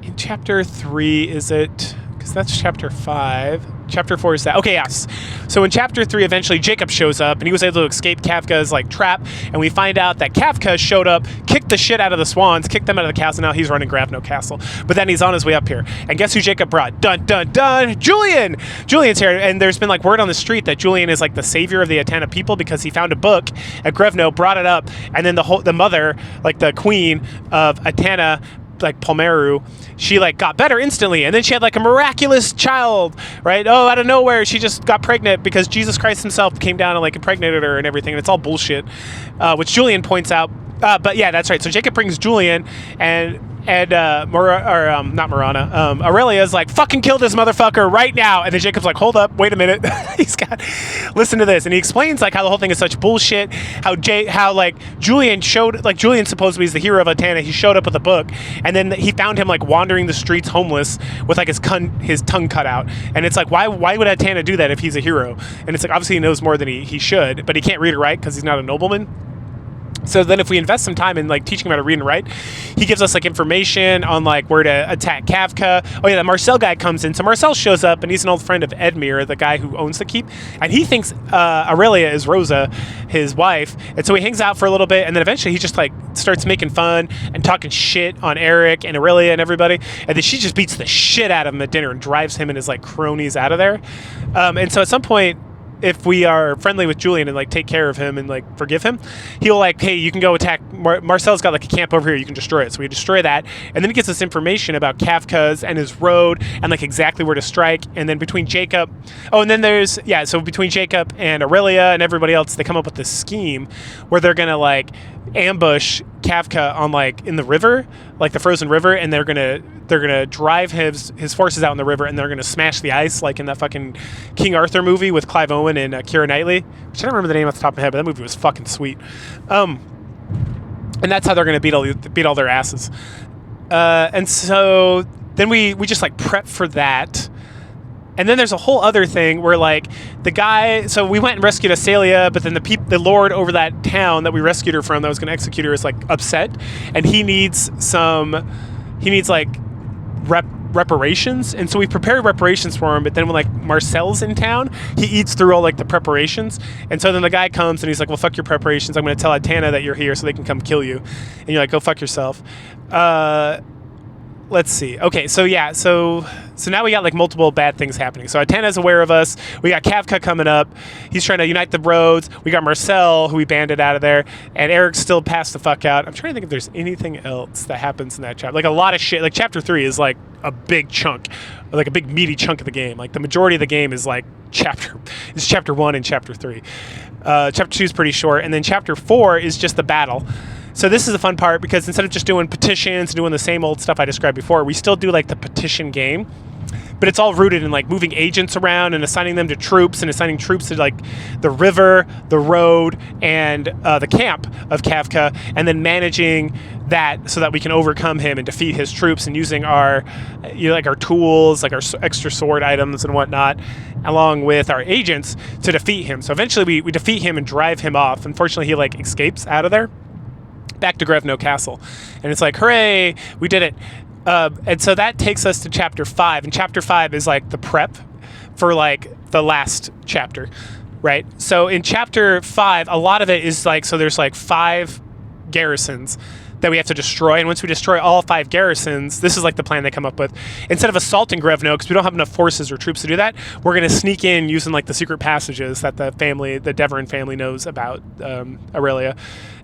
In chapter 3, is it... Because that's chapter 5. Chapter 4 is that. Okay, yes. So in chapter 3, eventually Jacob shows up, and he was able to escape Kafka's like trap, and we find out that Kafka showed up, kicked the shit out of the swans, kicked them out of the castle. Now he's running Gravno Castle. But then he's on his way up here. And guess who Jacob brought? Dun, dun, dun! Julian! Julian's here, and there's been like word on the street that Julian is like the savior of the Atana people because he found a book at Grevno, brought it up, and then the mother, like the queen of Atana, like Palmeru, she like got better instantly, and then she had like a miraculous child, right? Oh, out of nowhere she just got pregnant because Jesus Christ himself came down and like impregnated her and everything, and it's all bullshit, which Julian points out. But yeah, that's right. So Jacob brings Julian, and And not Marana, Aurelia's like, fucking kill this motherfucker right now. And then Jacob's like, hold up, wait a minute. Listen to this. And he explains like how the whole thing is such bullshit. How like Julian supposedly is the hero of Atana. He showed up with a book, and then he found him like wandering the streets homeless with like his tongue cut out. And it's like, why would Atana do that if he's a hero? And it's like, obviously he knows more than he should, but he can't read or write because he's not a nobleman. So then if we invest some time in like teaching him how to read and write, he gives us like information on like where to attack Kafka. Oh yeah, the Marcel guy comes in. So Marcel shows up, and he's an old friend of Edmure, the guy who owns the keep. And he thinks Aurelia is Rosa, his wife. And so he hangs out for a little bit, and then eventually he just like starts making fun and talking shit on Eric and Aurelia and everybody. And then she just beats the shit out of him at dinner and drives him and his like cronies out of there. And so at some point, if we are friendly with Julian and like take care of him and like forgive him, he'll like, hey, you can go attack Marcel's got like a camp over here, you can destroy it. So we destroy that, and then he gets us information about Kafka's and his road and like exactly where to strike. And then between Jacob between Jacob and Aurelia and everybody else, they come up with this scheme where they're gonna like ambush Kafka on like in the river, like the frozen river, and they're gonna drive his forces out in the river, and they're gonna smash the ice like in that fucking King Arthur movie with Clive Owen and Keira Knightley, which I don't remember the name off the top of my head, but that movie was fucking sweet. And that's how they're gonna beat all their asses. And so then we just like prep for that. And then there's a whole other thing where like the guy, so we went and rescued Asalia, but then the lord over that town that we rescued her from that was going to execute her is like upset, and he needs like reparations. And so we prepared reparations for him, but then when like Marcel's in town, he eats through all like the preparations. And so then the guy comes and he's like, well, fuck your preparations. I'm going to tell Atana that you're here so they can come kill you. And you're like, go fuck yourself. Let's see. Okay, so yeah, so now we got like multiple bad things happening. So Atana's aware of us. We got Kafka coming up. He's trying to unite the roads. We got Marcel, who we banded out of there, and Eric's still passed the fuck out. I'm trying to think if there's anything else that happens in that chapter. Like a lot of shit. Like chapter 3 is like a big chunk, like a big meaty chunk of the game. Like the majority of the game is like chapter 1 and chapter 3. Chapter 2 is pretty short, and then chapter 4 is just the battle. So this is the fun part, because instead of just doing petitions and doing the same old stuff I described before, we still do like the petition game, but it's all rooted in like moving agents around and assigning them to troops and assigning troops to like the river, the road, and the camp of Kafka, and then managing that so that we can overcome him and defeat his troops, and using our our tools, like our extra sword items and whatnot, along with our agents to defeat him. So eventually we defeat him and drive him off. Unfortunately, he like escapes out of there back to Grevno Castle, and it's like, hooray, we did it. And so that takes us to chapter 5, and chapter 5 is like the prep for like the last chapter, right? So in chapter 5, a lot of it is like, so there's like 5 garrisons that we have to destroy, and once we destroy all 5 garrisons, this is like the plan they come up with. Instead of assaulting Grevno, because we don't have enough forces or troops to do that, we're going to sneak in using like the secret passages that the Deverin family knows about, Aurelia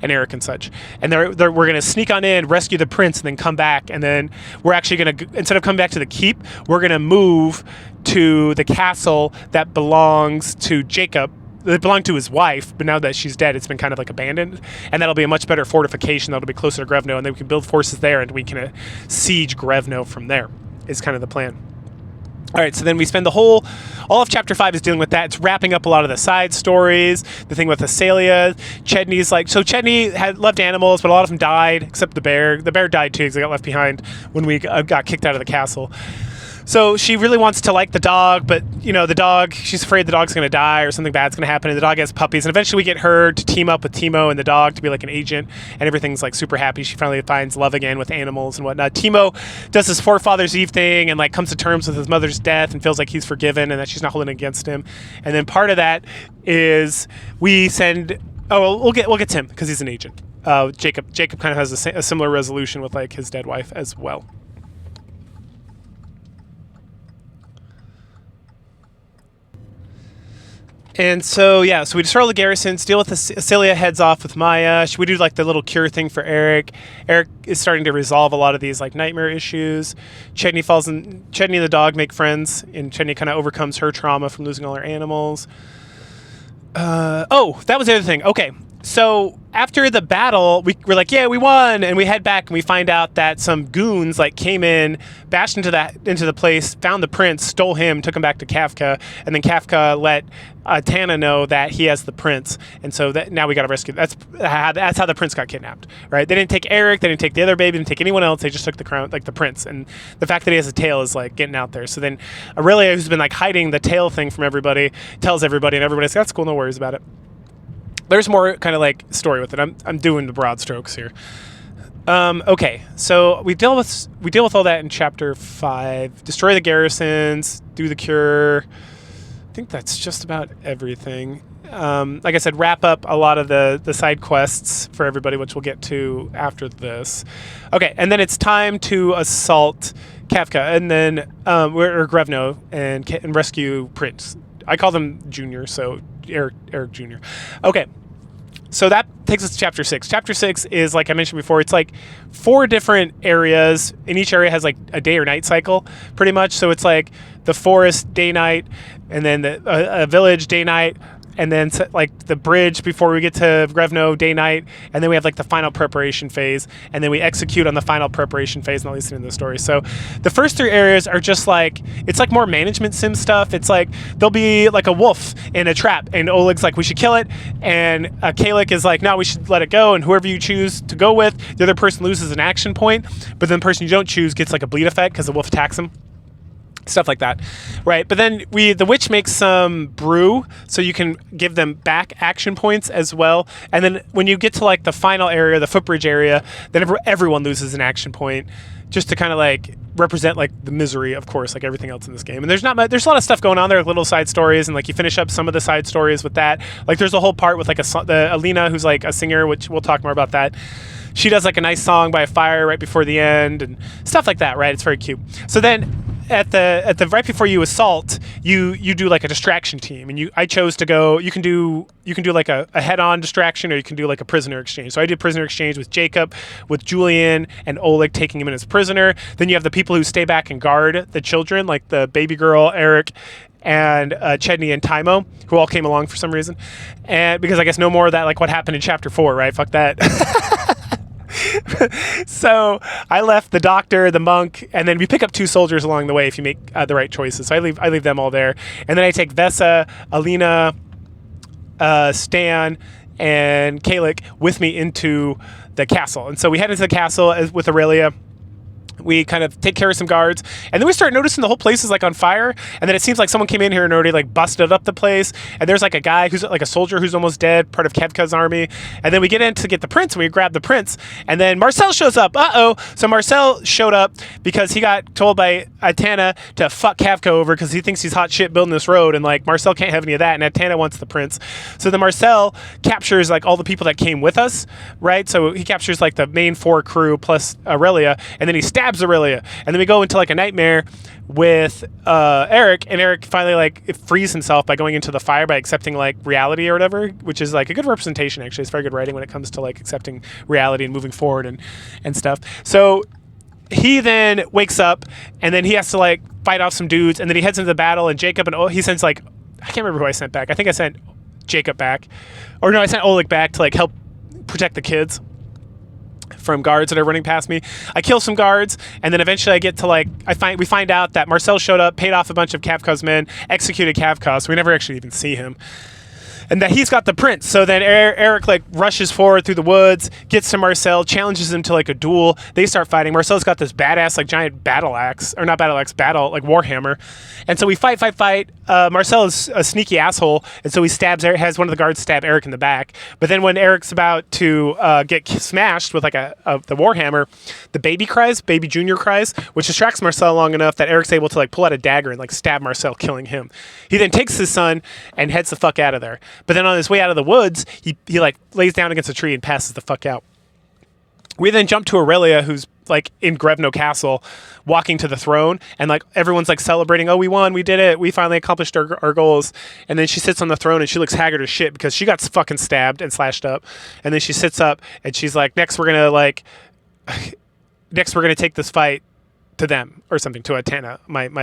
and Eric and such. And we're going to sneak on in, rescue the prince, and then come back. And then we're actually going to, instead of coming back to the keep, we're going to move to the castle that belongs to Jacob. It belonged to his wife, but now that she's dead, it's been kind of like abandoned. And that'll be a much better fortification. That'll be closer to Grevno, and then we can build forces there, and we can siege Grevno from there, is kind of the plan. All right, so then we spend all of chapter 5 is dealing with that. It's wrapping up a lot of the side stories, the thing with Asalia. Chedney's like, so Chedney had loved animals, but a lot of them died, except the bear. The bear died too, because they got left behind when we got kicked out of the castle. So she really wants to like the dog, but the dog, she's afraid the dog's going to die or something bad's going to happen, and the dog has puppies. And eventually we get her to team up with Timo and the dog to be like an agent, and everything's like super happy. She finally finds love again with animals and whatnot. Timo does his forefathers' Eve thing and like comes to terms with his mother's death and feels like he's forgiven and that she's not holding it against him. And then part of that is we send, we'll get Tim because he's an agent. Jacob kind of has a similar resolution with like his dead wife as well. And so, yeah, so we destroy all the garrisons, deal with Asalia, heads off with Maya. We do, like, the little cure thing for Eric. Eric is starting to resolve a lot of these, like, nightmare issues. Chedney and the dog make friends, and Chedney kind of overcomes her trauma from losing all her animals. That was the other thing. Okay, So after the battle, we're like, yeah, we won, and we head back and we find out that some goons like came in, bashed into the place, found the prince, stole him, took him back to Kafka, and then Kafka let Tana know that he has the prince, and so that now we got to rescue. That's how the prince got kidnapped, right? They didn't take Eric, they didn't take the other baby, they didn't take anyone else. They just took the crown, like the prince, and the fact that he has a tail is like getting out there. So then Aurelia, who's been like hiding the tail thing from everybody, tells everybody, and everybody's like, that's cool, no worries about it. There's more kind of like story with it. I'm doing the broad strokes here. Okay, so we deal with all that in chapter 5. Destroy the garrisons, do the cure. I think that's just about everything. Like I said, wrap up a lot of the side quests for everybody, which we'll get to after this. Okay, and then it's time to assault Kafka, and then or Grevno and rescue Prince. I call them Junior, so Eric Jr. Okay, so that takes us to chapter 6. Chapter 6 is, like I mentioned before, it's like 4 different areas, and each area has like a day or night cycle, pretty much. So it's like the forest, day-night, and then a village, day-night, and then like the bridge before we get to Grevno, day-night, and then we have like the final preparation phase, and then we execute on the final preparation phase, and all these in the story. So the first 3 areas are just like, it's like more management sim stuff. It's like there'll be like a wolf in a trap, and Oleg's like, we should kill it, and Kalik is like, no, we should let it go, and whoever you choose to go with, the other person loses an action point, but then the person you don't choose gets like a bleed effect because the wolf attacks him. Stuff like that, right? But then the witch makes some brew, so you can give them back action points as well. And then when you get to like the final area, the footbridge area, then everyone loses an action point, just to kind of like represent like the misery, of course, like everything else in this game. And there's a lot of stuff going on there, like little side stories, and like you finish up some of the side stories with that. Like there's a whole part with like Alina, who's like a singer, which we'll talk more about that. She does like a nice song by a fire right before the end and stuff like that, right? It's very cute. So then at the right before you assault, you do like a distraction team, and I chose to go. You can do like a head-on distraction, or you can do like a prisoner exchange. So I did prisoner exchange with Jacob, with Julian and Oleg, taking him in as prisoner. Then you have the people who stay back and guard the children, like the baby girl Eric and Chedney and Taimo, who all came along for some reason, and because I guess no more of that, like what happened in chapter 4, right? Fuck that. So I left the doctor, the monk, and then we pick up 2 soldiers along the way if you make the right choices. So I leave them all there, and then I take Vesa, Alina, Stan, and Kalik with me into the castle. And so we head into the castle with Aurelia. We kind of take care of some guards, and then we start noticing the whole place is like on fire, and then it seems like someone came in here and already like busted up the place, and there's like a guy who's like a soldier who's almost dead, part of Kefka's army, and then we get in to get the prince, and we grab the prince, and then Marcel shows up. So Marcel showed up because he got told by Tana to fuck Kafka over because he thinks he's hot shit building this road, and like Marcel can't have any of that, and Tana wants the prince. So then Marcel captures like all the people that came with us, right? So he captures like the main 4 crew plus Aurelia, and then he stabs Aurelia, and then we go into like a nightmare with Eric, and Eric finally like frees himself by going into the fire by accepting like reality or whatever, which is like a good representation. Actually, it's very good writing when it comes to like accepting reality and moving forward and stuff. So he then wakes up, and then he has to like fight off some dudes, and then he heads into the battle, and Jacob and he sends like, I can't remember who I sent back. I think I sent Jacob back, or no, I sent Oleg back to like help protect the kids from guards that are running past me. I kill some guards, and then eventually I get to like, we find out that Marcel showed up, paid off a bunch of Kafka's men, executed Kafka, so we never actually even see him. And that he's got the prince. So then Eric like rushes forward through the woods, gets to Marcel, challenges him to like a duel. They start fighting. Marcel's got this badass like giant battle axe, or not battle axe, battle like warhammer. And so we fight. Marcel is a sneaky asshole, and so he has one of the guards stab Eric in the back. But then when Eric's about to get smashed with like the warhammer, the baby Junior cries, which distracts Marcel long enough that Eric's able to like pull out a dagger and like stab Marcel, killing him. He then takes his son and heads the fuck out of there. But then on his way out of the woods, he like lays down against a tree and passes the fuck out. We then jump to Aurelia, who's like in Grevno Castle, walking to the throne, and like everyone's like celebrating, oh, we won, we did it, we finally accomplished our goals. And then she sits on the throne, and she looks haggard as shit because she got fucking stabbed and slashed up. And then she sits up, and she's like, next we're gonna take this fight to them or something, to Atana,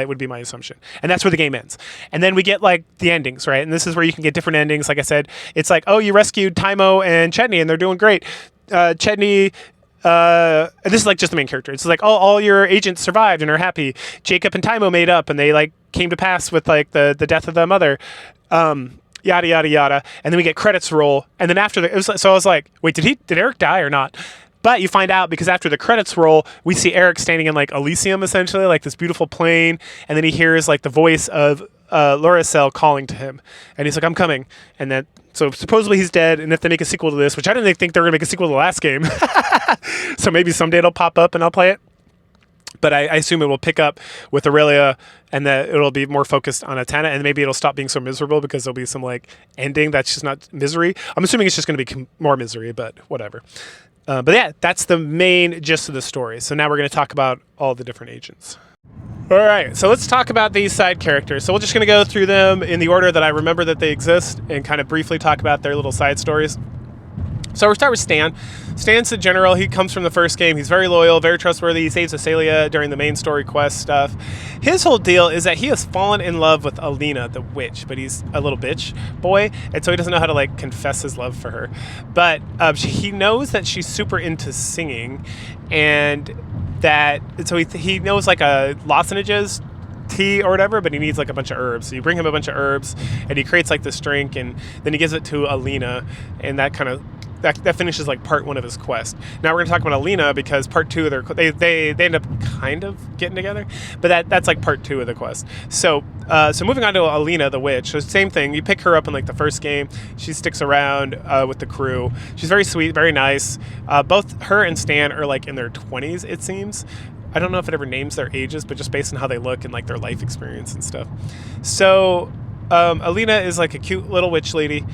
would be my assumption. And that's where the game ends. And then we get like the endings, right? And this is where you can get different endings. Like I said, it's like, oh, you rescued Taimo and Chetney and they're doing great. Chetney, and this is like just the main character. It's like, oh, all your agents survived and are happy. Jacob and Taimo made up and they like came to pass with like the death of the mother. Yada, yada, yada. And then we get credits roll. And then after so I was like, wait, did Eric die or not? But you find out because after the credits roll, we see Eric standing in like Elysium, essentially, like this beautiful plain. And then he hears like the voice of Loracel calling to him. And he's like, I'm coming. And then, so supposedly he's dead. And if they make a sequel to this, which I didn't think they were going to make a sequel to the last game. So maybe someday it'll pop up and I'll play it. But I assume it will pick up with Aurelia and that it'll be more focused on Atana, and maybe it'll stop being so miserable because there'll be some like ending that's just not misery. I'm assuming it's just going to be more misery, but whatever. But yeah, that's the main gist of the story. So now we're going to talk about all the different agents. All right, so let's talk about these side characters. So we're just going to go through them in the order that I remember that they exist and kind of briefly talk about their little side stories. So we'll start with Stan. Stan's the general. He comes from the first game. He's very loyal, very trustworthy. He saves Acelia during the main story quest stuff. His whole deal is that he has fallen in love with Alina, the witch, but he's a little bitch boy, and so he doesn't know how to like confess his love for her. But he knows that she's super into singing, and so he knows like lozenges, tea or whatever, but he needs like a bunch of herbs. So you bring him a bunch of herbs, and he creates like this drink, and then he gives it to Alina, and that finishes like part one of his quest. Now we're going to talk about Alina because part two of they end up kind of getting together, but that's like part two of the quest. So moving on to Alina the witch. So same thing. You pick her up in like the first game. She sticks around with the crew. She's very sweet, very nice. Both her and Stan are like in their 20s, it seems. I don't know if it ever names their ages, but just based on how they look and like their life experience and stuff. So Alina is like a cute little witch lady.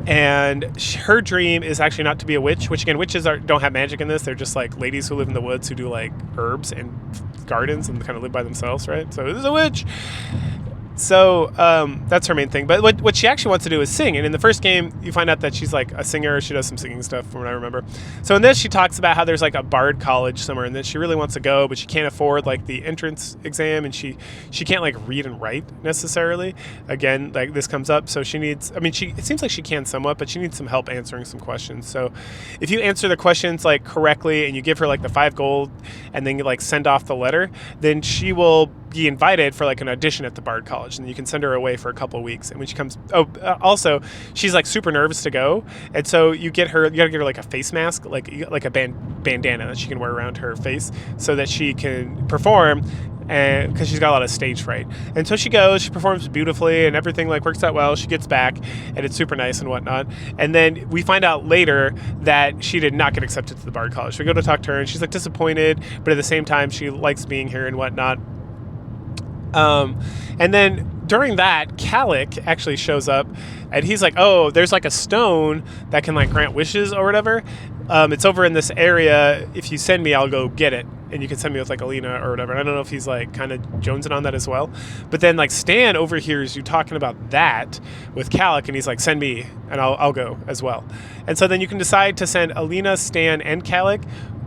And her dream is actually not to be a witch, which again, witches don't have magic in this. They're just like ladies who live in the woods who do like herbs and gardens and kind of live by themselves, right? So this is a witch. So that's her main thing. But what she actually wants to do is sing. And in the first game, you find out that she's like a singer. She does some singing stuff from what I remember. So in this, she talks about how there's like a bard college somewhere and that she really wants to go, but she can't afford like the entrance exam, and she can't like read and write necessarily. Again, like this comes up. So she needs, it seems like she can somewhat, but she needs some help answering some questions. So if you answer the questions like correctly and you give her like the 5 gold and then you like send off the letter, then she will be invited for like an audition at the Bard College, and you can send her away for a couple of weeks. And when she comes, also she's like super nervous to go, and so you gotta get her like a face mask, like a bandana that she can wear around her face so that she can perform, and because she's got a lot of stage fright. And so she goes, she performs beautifully, and everything like works out well. She gets back, and it's super nice and whatnot. And then we find out later that she did not get accepted to the Bard College. So we go to talk to her, and she's like disappointed, but at the same time she likes being here and whatnot. And then during that, Calic actually shows up, and he's like, oh, there's like a stone that can like grant wishes or whatever. It's over in this area. If you send me, I'll go get it. And you can send me with like Alina or whatever. And I don't know if he's like kind of jonesing on that as well. But then like Stan overhears you talking about that with Calic, and he's like, send me and I'll go as well. And so then you can decide to send Alina, Stan, and Calic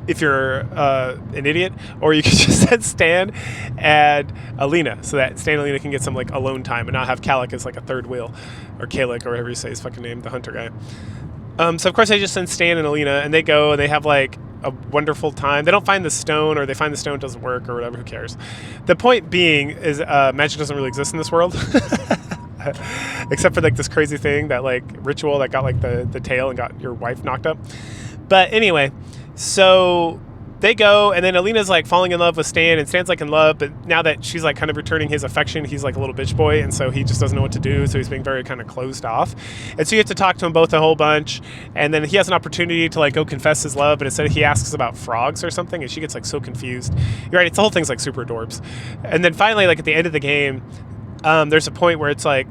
if you're an idiot, or you can just send Stan and Alina so that Stan and Alina can get some like alone time and not have Calic as like a third wheel, or Calic or whatever you say his fucking name, the hunter guy. So of course I just send Stan and Alina, and they go and they have like a wonderful time. They don't find the stone, or they find the stone doesn't work or whatever, who cares. The point being is magic doesn't really exist in this world. Except for like this crazy thing, that like ritual that got like the tail and got your wife knocked up. But anyway, so they go, and then Alina's like falling in love with Stan, and Stan's like in love, but now that she's like kind of returning his affection, he's like a little bitch boy, and so he just doesn't know what to do, so he's being very kind of closed off. And so you have to talk to them both a whole bunch, and then he has an opportunity to like go confess his love, but instead he asks about frogs or something, and she gets like so confused. You're right, the whole thing's like super adorbs. And then finally, like at the end of the game, there's a point where it's like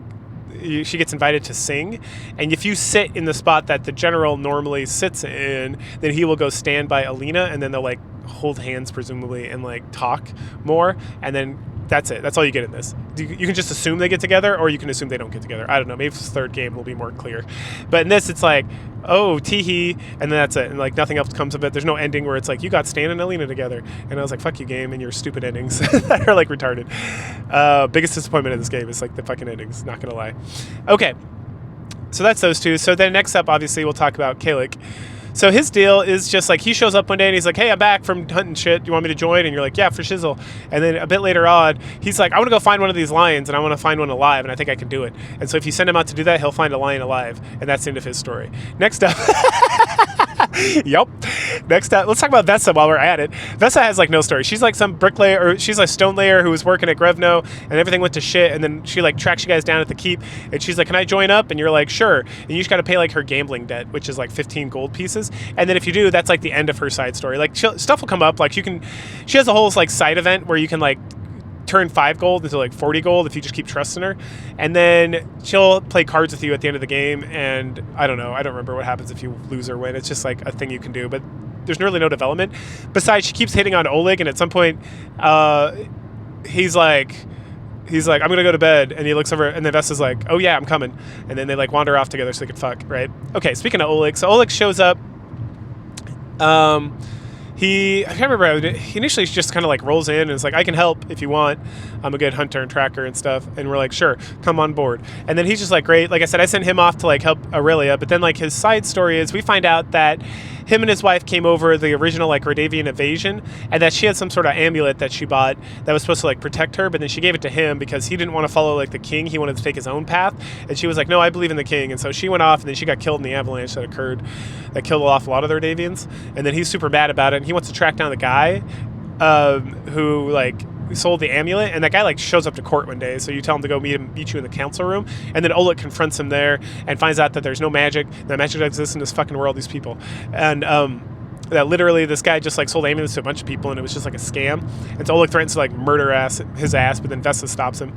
she gets invited to sing, and if you sit in the spot that the general normally sits in, then he will go stand by Alina, and then they'll like hold hands presumably and like talk more, and then That's it. That's all you get in this. You can just assume they get together, or you can assume they don't get together. I don't know. Maybe this third game will be more clear. But in this, it's like, oh, teehee, and then that's it. And like nothing else comes of it. There's no ending where it's like, you got Stan and Alina together. And I was like, fuck you, game, and your stupid endings that are like retarded. Biggest disappointment in this game is like the fucking endings, not gonna lie. Okay, so that's those two. So then next up, obviously, we'll talk about Kalik. So his deal is just like he shows up one day and he's like, hey, I'm back from hunting shit. Do you want me to join? And you're like, yeah, for shizzle. And then a bit later on, he's like, I want to go find one of these lions and I want to find one alive and I think I can do it. And so if you send him out to do that, he'll find a lion alive. And that's the end of his story. Next up. Yep. Next up, let's talk about Vesa while we're at it. Vesa has like no story. She's like some bricklayer, or she's a stone layer who was working at Grevno, and everything went to shit. And then she like tracks you guys down at the keep, and she's like, "Can I join up?" And you're like, "Sure." And you just got to pay like her gambling debt, which is like 15 gold pieces. And then if you do, that's like the end of her side story. Like stuff will come up. Like she has a whole like side event where you can like turn 5 gold into like 40 gold if you just keep trusting her, and then she'll play cards with you at the end of the game. And I don't know, I don't remember what happens if you lose or win. It's just like a thing you can do, but there's really no development. Besides, she keeps hitting on Oleg, and at some point he's like I'm gonna go to bed, and he looks over, and then Vesta's like, oh yeah, I'm coming. And then they like wander off together so they can fuck, right? Okay, speaking of Oleg, so Oleg shows up. I can't remember, he initially just kind of like rolls in and is like, I can help if you want. I'm a good hunter and tracker and stuff. And we're like, sure, come on board. And then he's just like, great. Like I said, I sent him off to like help Aurelia. But then like his side story is we find out that him and his wife came over the original like Radavian invasion, and that she had some sort of amulet that she bought that was supposed to like protect her, but then she gave it to him because he didn't want to follow like the king. He wanted to take his own path. And she was like, no, I believe in the king. And so she went off, and then she got killed in the avalanche that occurred that killed off a lot of the Radavians. And then he's super mad about it, and he wants to track down the guy who like sold the amulet, and that guy like shows up to court one day. So you tell him to go meet you in the council room, and then Oleg confronts him there and finds out that there's no magic, that magic exists in this fucking world, these people, and that literally this guy just like sold amulets to a bunch of people, and it was just like a scam. And so Oleg threatens to like murder his ass, but then Vesta stops him.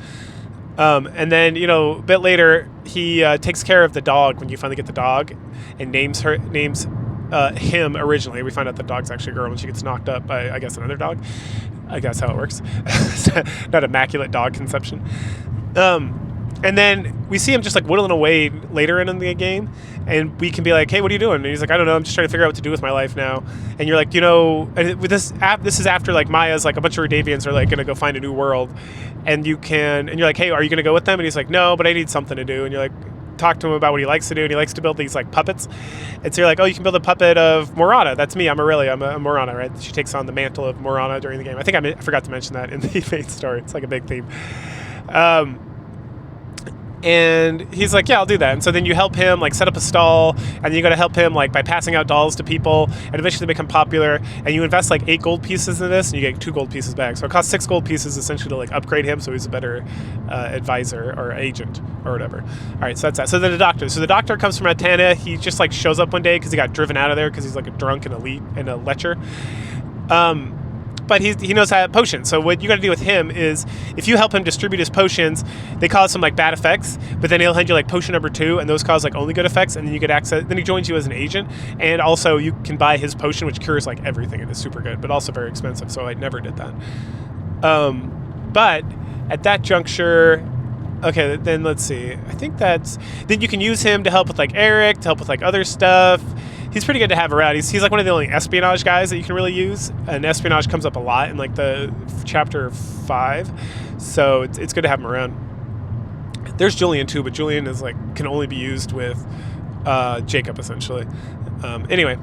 And then, you know, a bit later, he takes care of the dog when you finally get the dog, and names him originally. We find out the dog's actually a girl, and she gets knocked up by, I guess, another dog. I guess how it works. Not immaculate dog conception. And then we see him just like whittling away later in the game, and we can be like, hey, what are you doing? And he's like, I don't know, I'm just trying to figure out what to do with my life now. And you're like, you know, and with this is after like Maya's like a bunch of Radavians are like gonna go find a new world, and you're like, hey, are you gonna go with them? And he's like, no, but I need something to do. And you're like, talk to him about what he likes to do, and he likes to build these like puppets. And so you're like, oh, you can build a puppet of Morana. That's me. I'm Aurelia. I'm a Morana, right? She takes on the mantle of Morana during the game. I think I forgot to mention that in the main story. It's like a big theme. And he's like, yeah, I'll do that. And so then you help him like set up a stall, and then you got to help him like by passing out dolls to people, and eventually they become popular. And you invest like 8 gold pieces in this, and you get 2 gold pieces back. So it costs 6 gold pieces essentially to like upgrade him, so he's a better advisor or agent or whatever. All right, so that's that. So then the doctor. So the doctor comes from Atana. He just like shows up one day because he got driven out of there because he's like a drunk and elite and a lecher. But he knows how to potion. So what you got to do with him is, if you help him distribute his potions, they cause some like bad effects, but then he'll hand you like potion number 2, and those cause like only good effects, and then you get access. Then he joins you as an agent, and also you can buy his potion, which cures like everything, and is super good, but also very expensive. So I never did that. But at that juncture, okay, then let's see. I think then you can use him to help with like Eric, to help with like other stuff. He's pretty good to have around. He's like one of the only espionage guys that you can really use, and espionage comes up a lot in like the chapter 5, so it's good to have him around. There's Julian too, but Julian is like can only be used with Jacob essentially. Anyway,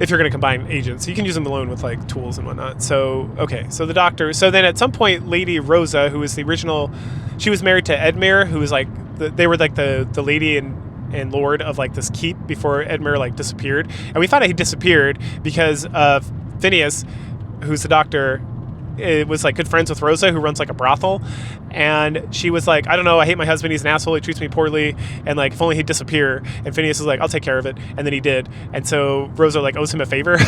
if you're going to combine agents, you can use them alone with like tools and whatnot. So okay, so the doctor. So then at some point, Lady Rosa, who was the original, she was married to Edmure, who was like they were like the lady and lord of like this keep before Edmure like disappeared. And we found out he disappeared because Phineas, who's the doctor, was like good friends with Rosa, who runs like a brothel, and she was like, I don't know, I hate my husband, he's an asshole, he treats me poorly, and like if only he'd disappear. And Phineas was like, I'll take care of it, and then he did. And so Rosa like owes him a favor.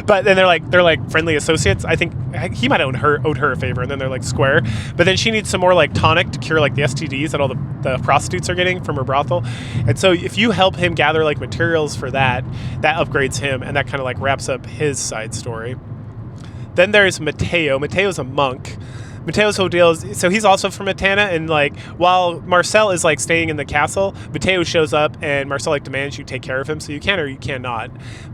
But then they're like friendly associates. I think he might have owed her a favor, and then they're like square. But then she needs some more like tonic to cure like the STDs that all the prostitutes are getting from her brothel. And so if you help him gather like materials for that upgrades him, and that kind of like wraps up his side story. Then there's Matteo. Matteo's a monk. Mateo's whole deal is, so he's also from Atana, and like while Marcel is like staying in the castle, Mateo shows up and Marcel like demands you take care of him, so you can or you cannot.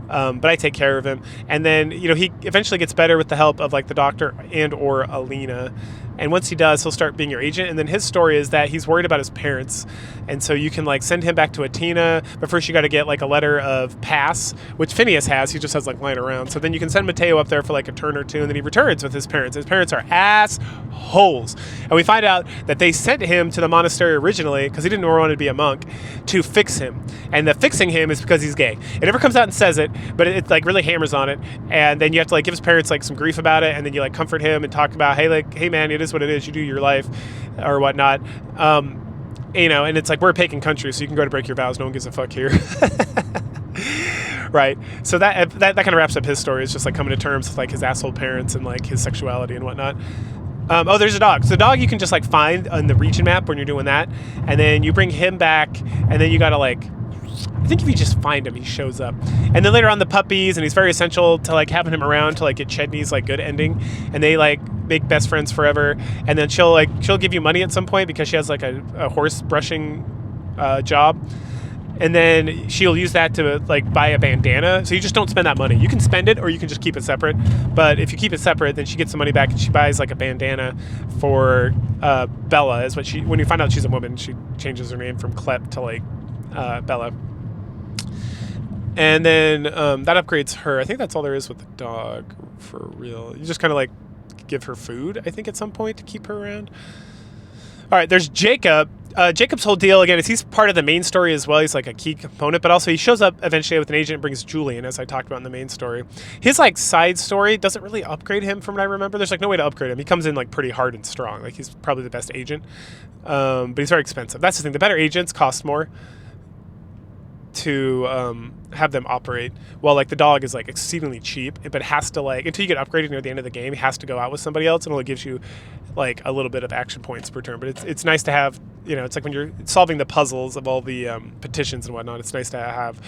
But I take care of him, and then he eventually gets better with the help of like the doctor and or Alina. And once he does, he'll start being your agent. And then his story is that he's worried about his parents. And so you can like send him back to Athena. But first you got to get like a letter of pass, which Phineas has. He just has like lying around. So then you can send Mateo up there for like a turn or two. And then he returns with his parents. His parents are assholes. And we find out that they sent him to the monastery originally because he didn't want to be a monk to fix him. And the fixing him is because he's gay. It never comes out and says it, but it like really hammers on it. And then you have to like give his parents like some grief about it. And then you like comfort him and talk about, hey man, it is what it is. You do your life or whatnot. And it's like we're a pagan country, so you can go to break your vows. No one gives a fuck here. Right. So that kind of wraps up his story. It's just like coming to terms with like his asshole parents and like his sexuality and whatnot. There's a dog. So the dog you can just like find on the region map when you're doing that, and then you bring him back, and then you gotta like, I think if you just find him, he shows up. And then later on the puppies, and he's very essential to like having him around to like get Chedney's like good ending, and they like make best friends forever. And then she'll give you money at some point because she has like a horse brushing job. And then she'll use that to like buy a bandana. So you just don't spend that money. You can spend it or you can just keep it separate. But if you keep it separate, then she gets the money back and she buys like a bandana for Bella. Is what when you find out she's a woman, she changes her name from Clep to like Bella. And then that upgrades her. I think that's all there is with the dog for real. You just kind of like give her food, I think, at some point to keep her around. All right, there's Jacob. Jacob's whole deal, again, is he's part of the main story as well. He's like a key component, but also he shows up eventually with an agent and brings Julian, as I talked about in the main story. His like side story doesn't really upgrade him from what I remember. There's like no way to upgrade him. He comes in like pretty hard and strong. Like he's probably the best agent, but he's very expensive. That's the thing. The better agents cost more to have them operate, while like the dog is like exceedingly cheap, but has to like, until you get upgraded near the end of the game, he has to go out with somebody else, and only gives you like a little bit of action points per turn. But it's nice to have, it's like when you're solving the puzzles of all the petitions and whatnot, it's nice to have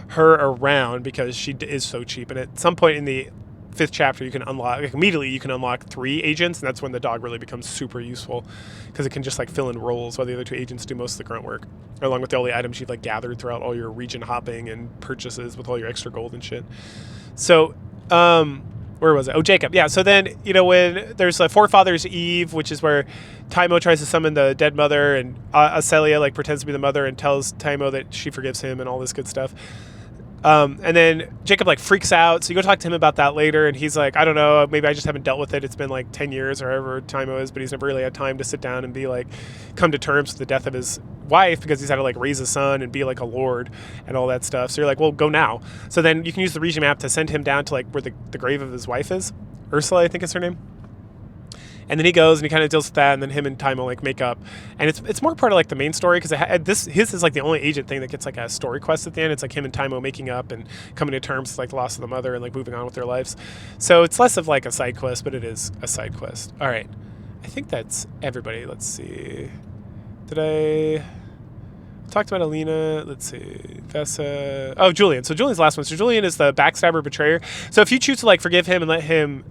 her around because she is so cheap. And at some point in the 5th chapter, you can unlock, like immediately you can unlock 3 agents, and that's when the dog really becomes super useful because it can just like fill in roles while the other 2 agents do most of the grunt work, along with all the items you've like gathered throughout all your region hopping and purchases with all your extra gold and shit. So where was it? Oh, Jacob. Yeah. So then, when there's like Forefathers Eve, which is where Taimo tries to summon the dead mother, and Acelia like pretends to be the mother and tells Taimo that she forgives him and all this good stuff. And then Jacob like freaks out. So you go talk to him about that later, and he's like, I don't know, maybe I just haven't dealt with it. It's been like 10 years or however Taimo is, but he's never really had time to sit down and be like, come to terms with the death of his wife, because he's had to like raise a son and be like a lord and all that stuff. So you're like, well, go now. So then you can use the region map to send him down to like where the grave of his wife is. Ursula, I think is her name. And then he goes and he kind of deals with that, and then him and Taimo like make up, and it's more part of like the main story because his is like the only agent thing that gets like a story quest at the end. It's like him and Taimo making up and coming to terms with like the loss of the mother and like moving on with their lives. So it's less of like a side quest, but it is a side quest. All right, I think that's everybody. Let's see. Did I talked about Alina? Let's see. Vesa. Oh, Julian. So Julian's the last one. So Julian is the backstabber betrayer. So if you choose to like forgive him and let him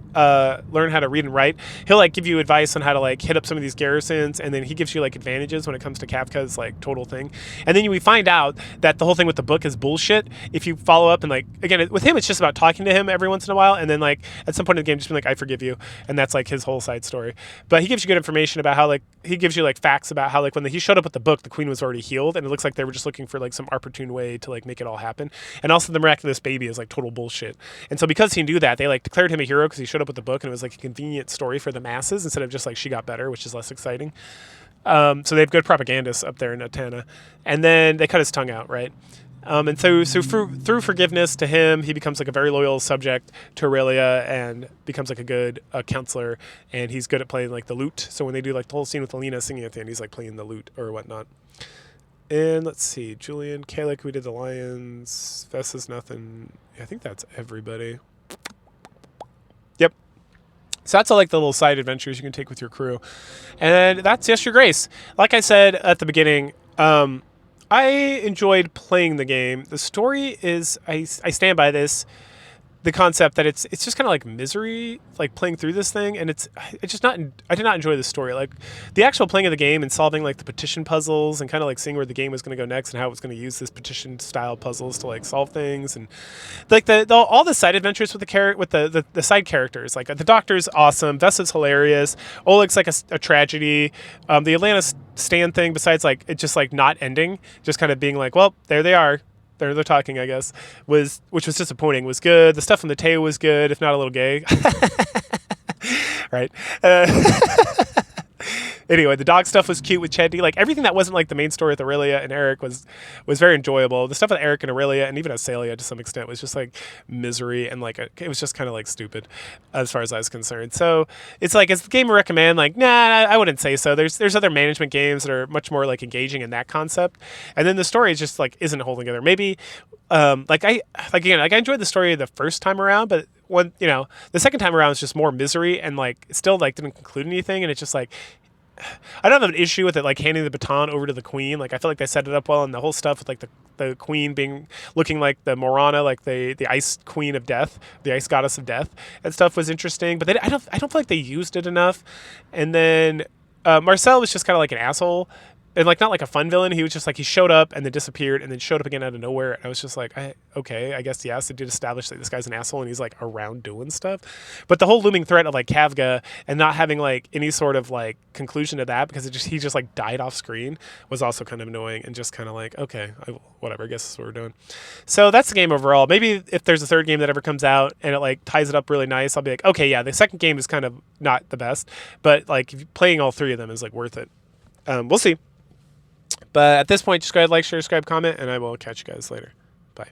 learn how to read and write, he'll like give you advice on how to like hit up some of these garrisons, and then he gives you like advantages when it comes to Kafka's like total thing. And then we find out that the whole thing with the book is bullshit if you follow up, and like again with him it's just about talking to him every once in a while, and then like at some point in the game just being like, I forgive you, and that's like his whole side story. But he gives you good information about how like he gives you like facts about how like when he showed up with the book, the queen was already healed, and it looks like they were just looking for like some opportune way to like make it all happen. And also the miraculous baby is like total bullshit. And so because he knew that, they like declared him a hero because he showed up with the book, and it was like a convenient story for the masses instead of just like she got better, which is less exciting. So they have good propagandists up there in Atana. And then they cut his tongue out, right? And so through forgiveness to him, he becomes like a very loyal subject to Aurelia and becomes like a good counselor, and he's good at playing like the lute. So when they do like the whole scene with Alina singing at the end, he's like playing the lute or whatnot. And let's see, Julian, Kalik, we did the Lions, Vessa's nothing. I think that's everybody. Yep. So that's all like the little side adventures you can take with your crew. And that's Yes, Your Grace. Like I said at the beginning, I enjoyed playing the game. The story is, I stand by this, the concept that it's just kind of like misery, like playing through this thing, and it's just not. I did not enjoy the story, like the actual playing of the game and solving like the petition puzzles and kind of like seeing where the game was going to go next and how it was going to use this petition style puzzles to like solve things, and like all the side adventures with the side characters. Like the Doctor's awesome, Vesta's hilarious, Oleg's like a tragedy. The Atlantis stand thing, besides like it just like not ending, just kind of being like, well, there they are. They're talking, I guess, which was disappointing, was good. The stuff from the Teo was good, if not a little gay. Right. Anyway, the dog stuff was cute with Chetty. Like everything that wasn't like the main story with Aurelia and Eric was very enjoyable. The stuff with Eric and Aurelia and even Asalia to some extent was just like misery, and like it was just kind of like stupid as far as I was concerned. So it's like, is the game I recommend? Like, nah, I wouldn't say so. There's other management games that are much more like engaging in that concept, and then the story is just like isn't holding together. Maybe I enjoyed the story the first time around, but when the second time around was just more misery, and like it still like didn't conclude anything, and it's just like I don't have an issue with it like handing the baton over to the queen. Like I feel like they set it up well, and the whole stuff with like the queen looking like the Morana, like the ice queen of death, the ice goddess of death, and stuff was interesting. But I don't feel like they used it enough. And then Marcel was just kind of like an asshole. And like not like a fun villain. He was just like he showed up and then disappeared and then showed up again out of nowhere. And I was just like, okay, I guess yes, it did establish that this guy's an asshole and he's like around doing stuff. But the whole looming threat of like Kavga and not having like any sort of like conclusion to that because he just like died off screen was also kind of annoying, and just kind of like, okay, whatever, I guess that's what we're doing. So that's the game overall. Maybe if there's a third game that ever comes out and it like ties it up really nice, I'll be like, okay, yeah, the second game is kind of not the best, but like playing all three of them is like worth it. We'll see. But at this point, just go ahead, like, share, subscribe, comment, and I will catch you guys later. Bye.